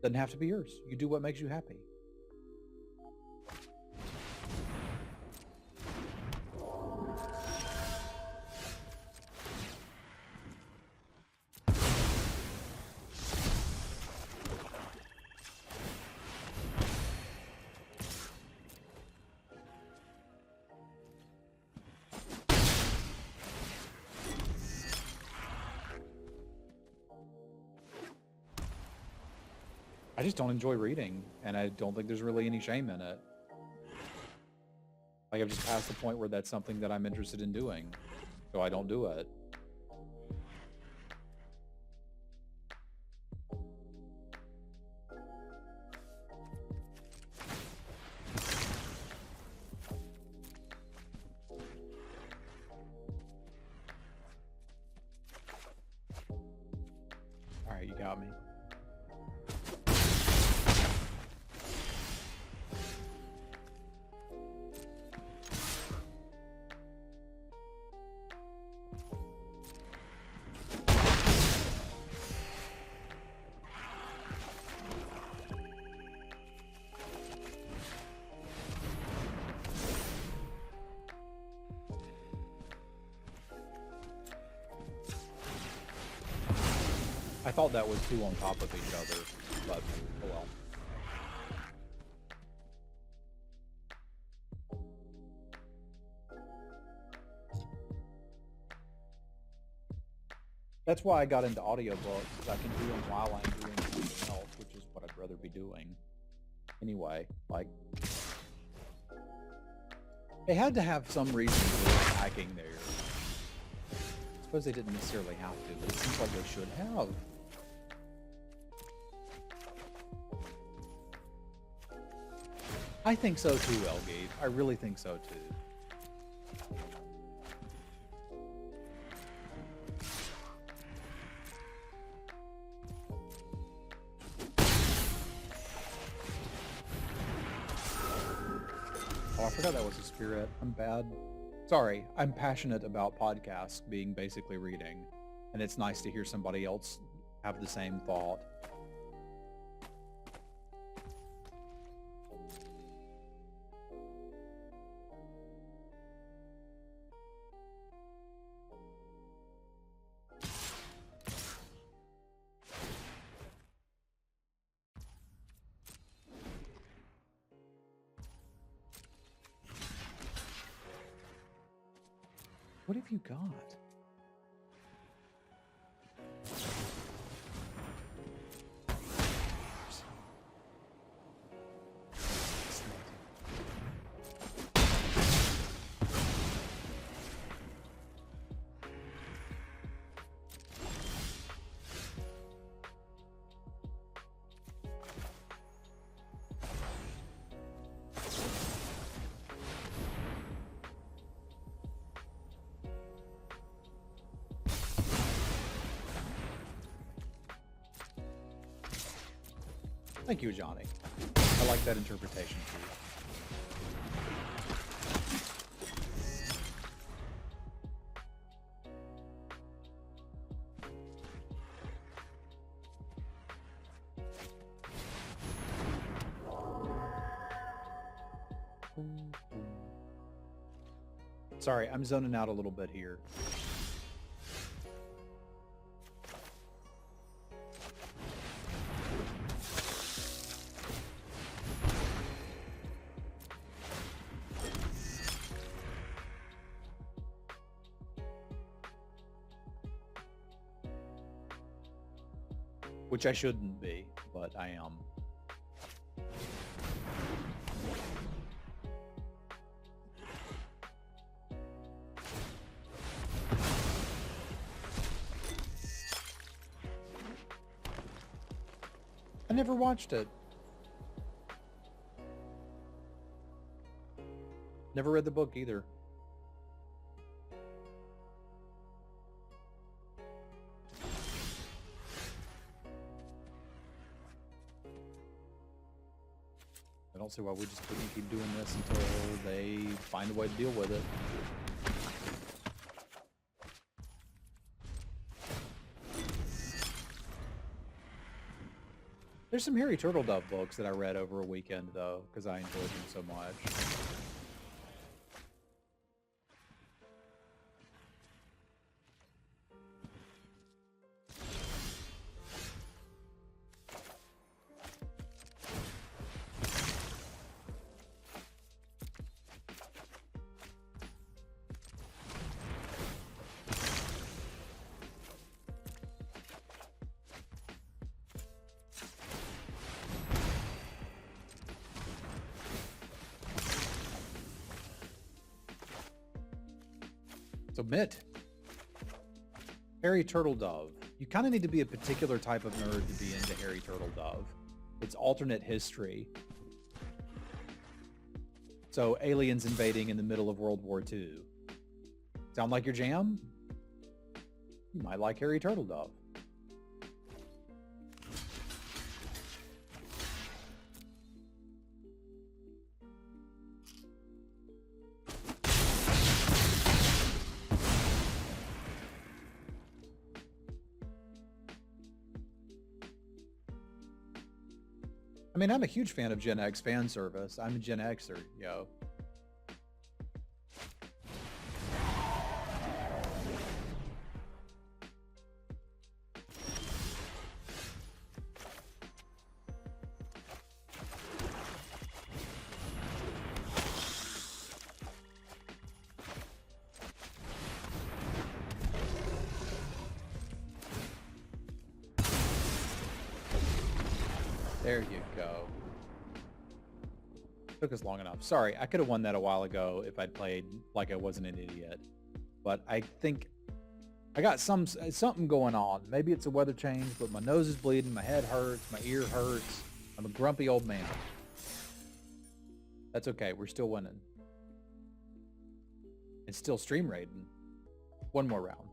Doesn't have to be yours. You do what makes you happy. I just don't enjoy reading, and I don't think there's really any shame in it. Like, I've just passed the point where that's something that I'm interested in doing, so I don't do it. All right, you got me. I thought that was two on top of each other, but oh well. That's why I got into audiobooks, because I can do them while I'm doing something else, which is what I'd rather be doing. Anyway, like, they had to have some reason for hacking there. I suppose they didn't necessarily have to, but it seems like they should have. I think so too, Elgate. I really think so too. I forgot that was a spirit. I'm bad. Sorry, I'm passionate about podcasts being basically reading, and it's nice to hear somebody else have the same thought. What have you got? Thank you, Johnny. I like that interpretation too. Sorry, I'm zoning out a little bit here. Which I shouldn't be, but I am. I never watched it. Never read the book either. I don't see why we just couldn't keep doing this until they find a way to deal with it. There's some Harry Turtledove books that I read over a weekend, though, because I enjoyed them so much. Submit. Harry Turtledove. You kind of need to be a particular type of nerd to be into Harry Turtledove. It's alternate history. So aliens invading in the middle of World War II. Sound like your jam? You might like Harry Turtledove. I mean, I'm a huge fan of Gen X fan service. I'm a Gen Xer, yo. There you go. Took us long enough. Sorry, I could have won that a while ago if I'd played like I wasn't an idiot. But I think I got something going on. Maybe it's a weather change, but my nose is bleeding, my head hurts, my ear hurts. I'm a grumpy old man. That's okay. We're still winning. It's still stream raiding. One more round.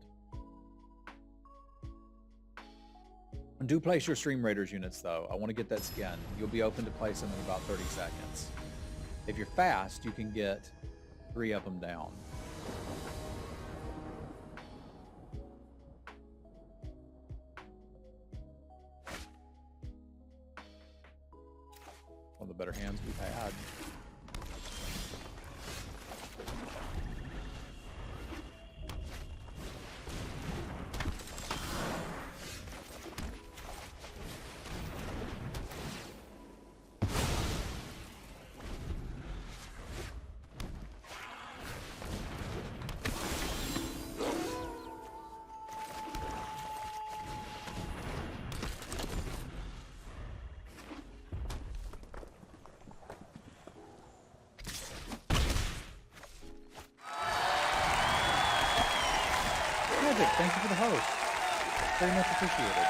Do place your Stream Raiders units, though. I want to get that skin. You'll be open to place them in about 30 seconds. If you're fast, you can get 3 of them down. One of the better hands we've had. Thank you for the host. Very much appreciated.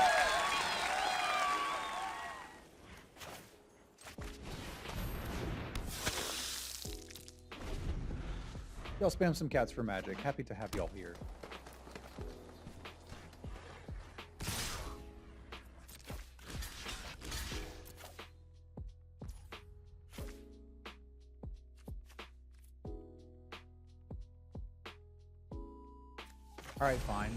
Y'all spam some cats for magic. Happy to have y'all here. All right, fine.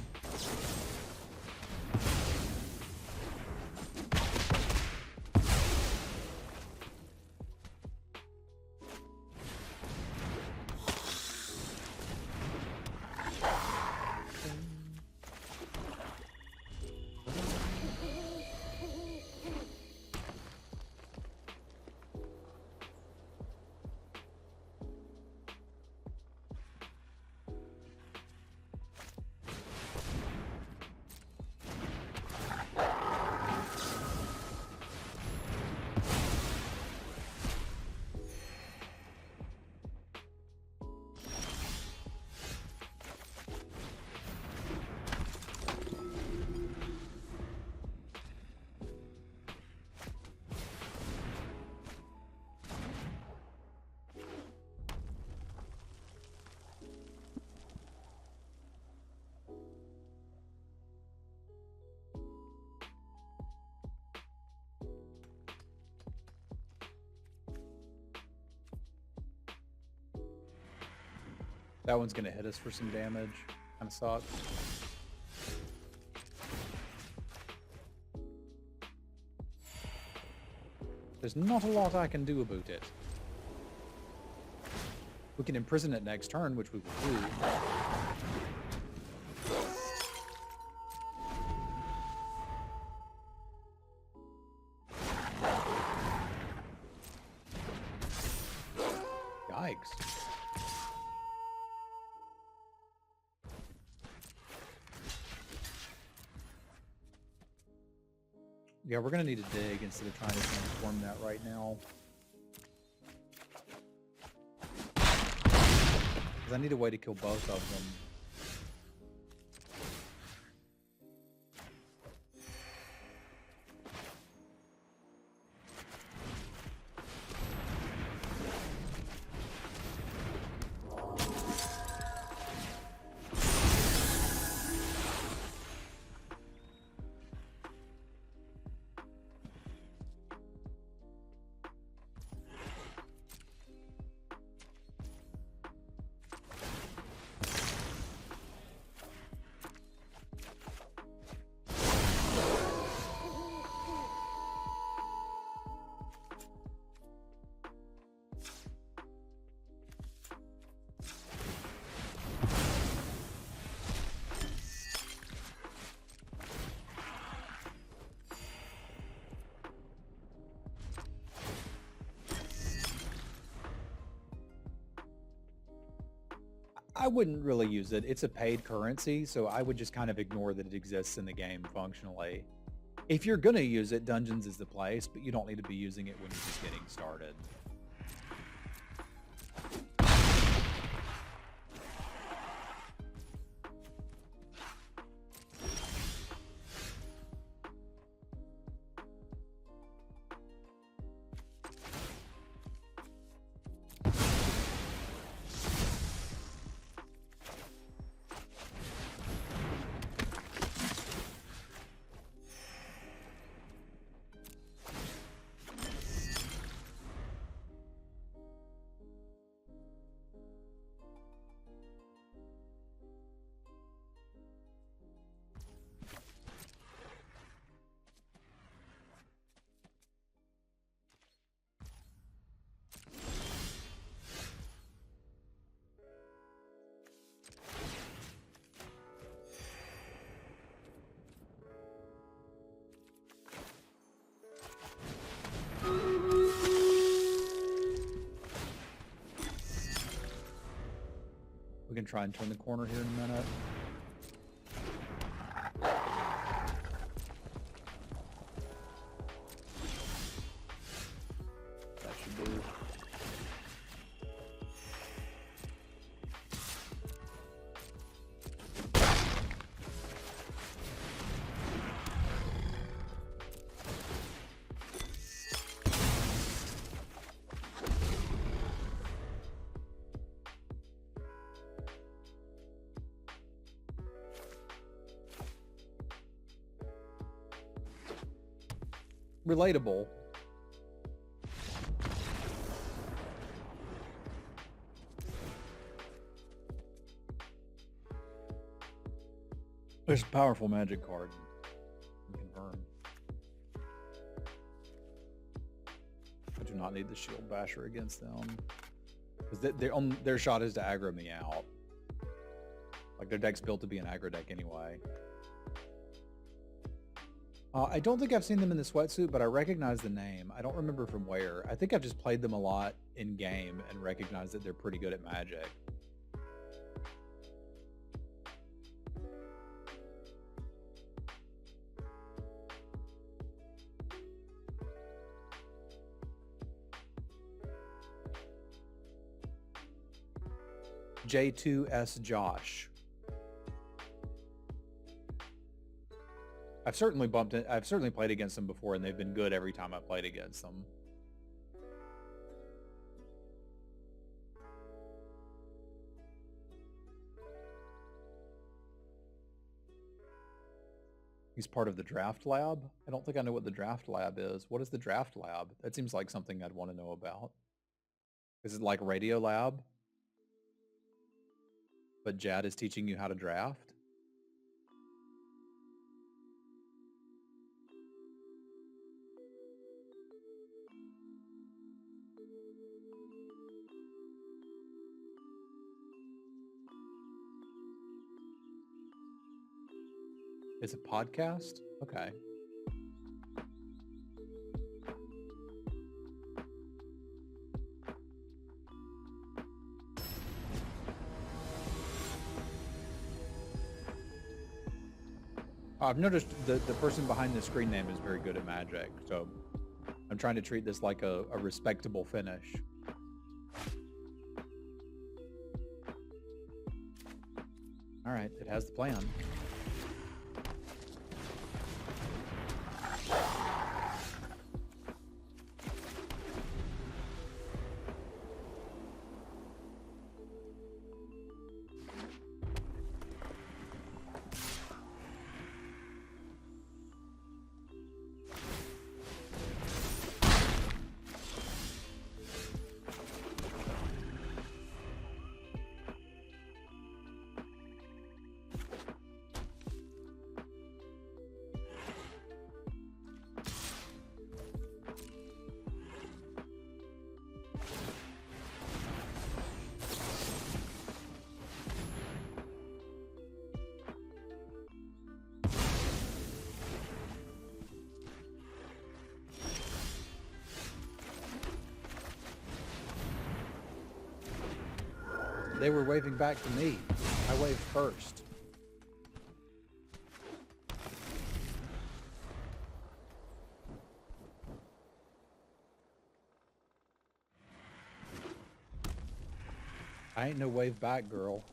That one's going to hit us for some damage. Kind of sucks. There's not a lot I can do about it. We can imprison it next turn, which we will do. Yikes. Yeah, we're going to need to dig instead of trying to transform that right now. Because I need a way to kill both of them. I wouldn't really use it. It's a paid currency, so I would just kind of ignore that it exists in the game functionally. If you're going to use it, Dungeons is the place, but you don't need to be using it when you're just getting started. can try and turn the corner here in a minute. That should do. Relatable. There's a powerful magic card. Confirm. I do not need the shield basher against them. Because their shot is to aggro me out. Like, their deck's built to be an aggro deck anyway. I don't think I've seen them in the sweatsuit, but I recognize the name. I don't remember from where. I think I've just played them a lot in game and recognized that they're pretty good at Magic. J2S Josh. I've certainly bumped it. I've certainly played against them before, and they've been good every time I played against them. He's part of the draft lab. I don't think I know what the draft lab is. What is the draft lab? That seems like something I'd want to know about. Is it like Radio Lab? But Jad is teaching you how to draft? It's a podcast? Okay. I've noticed the person behind the screen name is very good at Magic, so I'm trying to treat this like a respectable finish. All right, it has the plan. They were waving back to me. I waved first. I ain't no wave back, girl.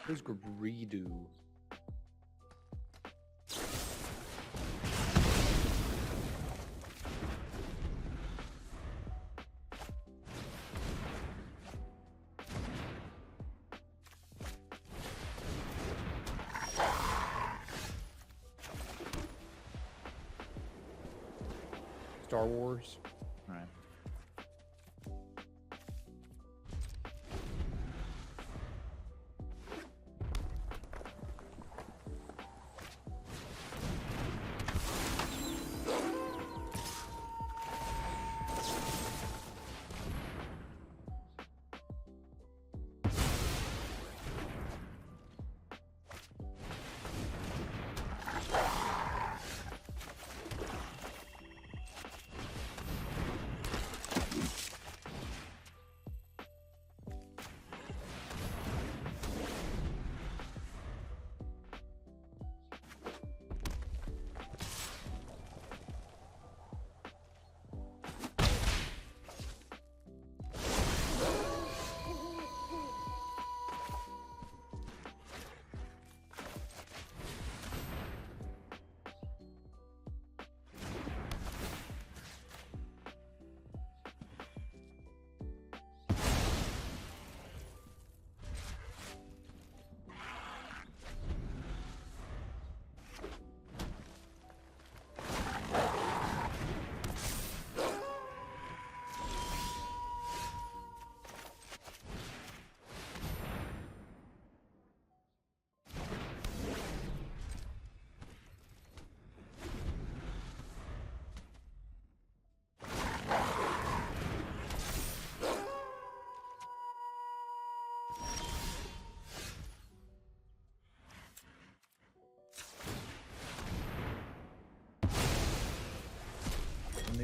Who's redo? Star Wars. All right.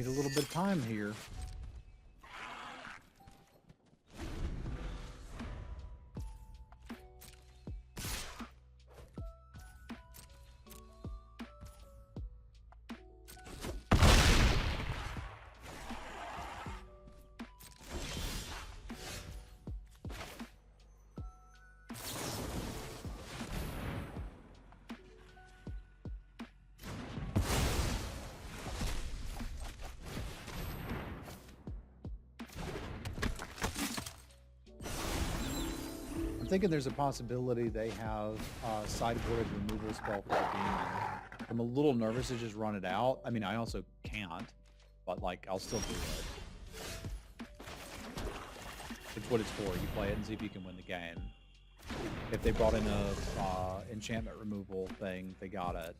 need a little bit of time here. Thinking there's a possibility they have a sideboarded removal spell for the demon. I'm a little nervous to just run it out. I mean, I also can't, but like, I'll still do it. It's what it's for. You play it and see if you can win the game. If they brought in a enchantment removal thing, they got it.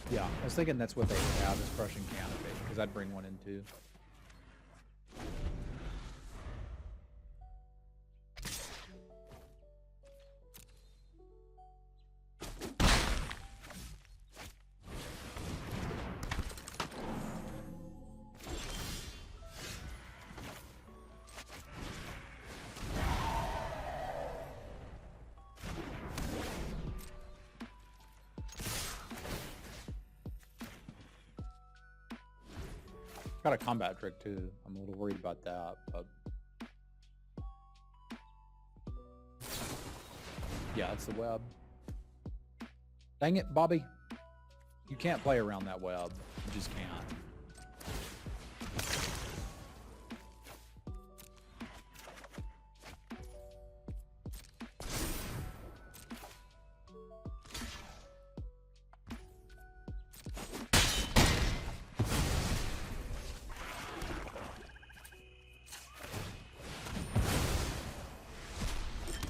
Yeah, I was thinking that's what they would have is Crushing Canopy, because I'd bring one in too. Got a combat trick too. I'm a little worried about that, but yeah, it's the web. Dang it, Bobby. You can't play around that web. You just can't.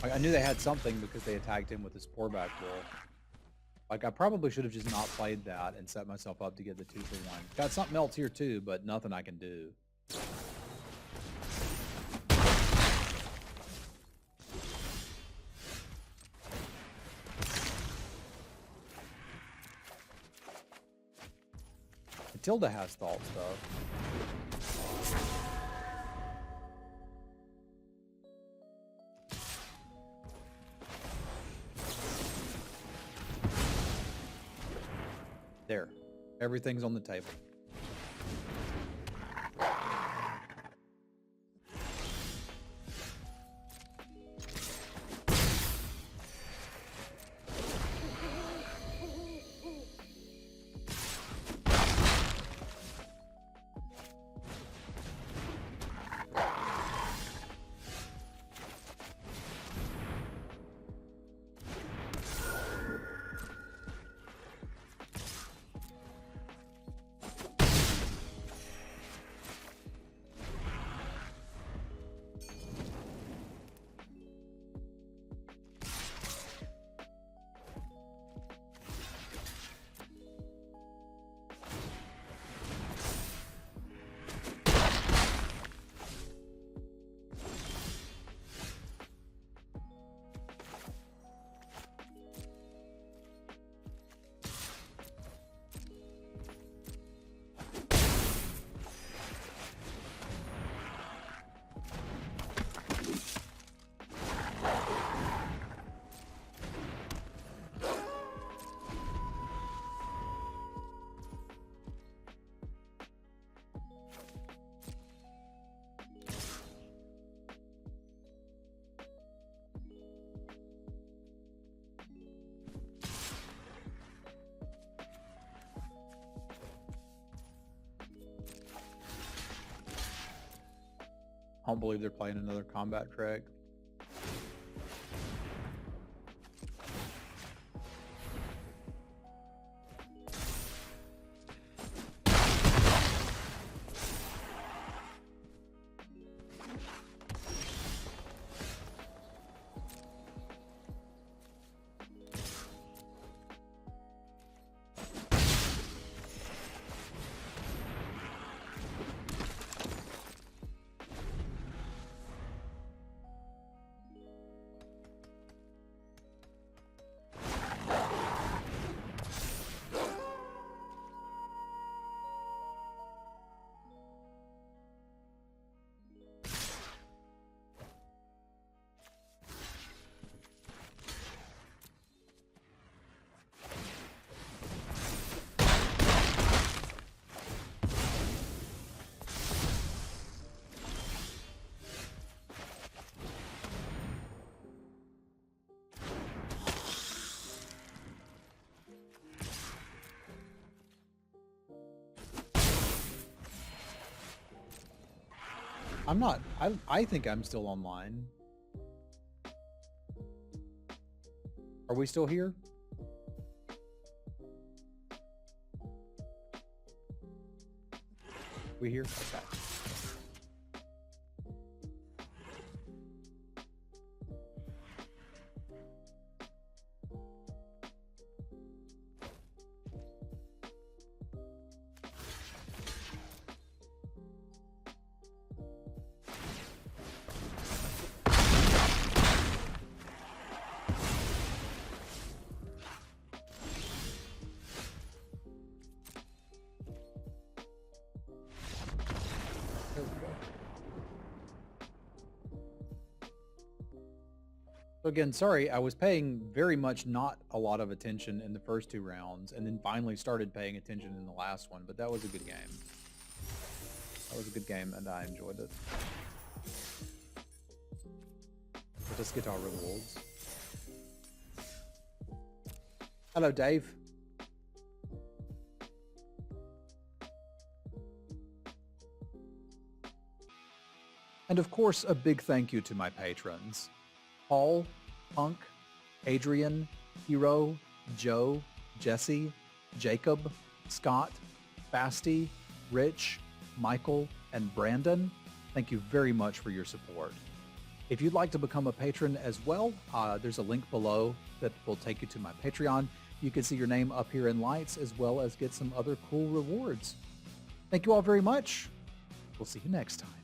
I knew they had something because they attacked him with the Sporeback Wolf. Like, I probably should have just not played that and set myself up to get the 2-for-1. Got something else here too, but nothing I can do. Matilda has thought stuff. There. Everything's on the table. I don't believe they're playing another combat trick. I'm not. I think I'm still online. Are we still here? We here? Okay. There we go. So again, sorry, I was paying very much not a lot of attention in the first 2 rounds, and then finally started paying attention in the last one, but that was a good game. That was a good game, and I enjoyed it. Let us get our rewards. Hello, Dave. And of course, a big thank you to my patrons. Paul, Punk, Adrian, Hero, Joe, Jesse, Jacob, Scott, Basti, Rich, Michael, and Brandon. Thank you very much for your support. If you'd like to become a patron as well, there's a link below that will take you to my Patreon. You can see your name up here in lights as well as get some other cool rewards. Thank you all very much. We'll see you next time.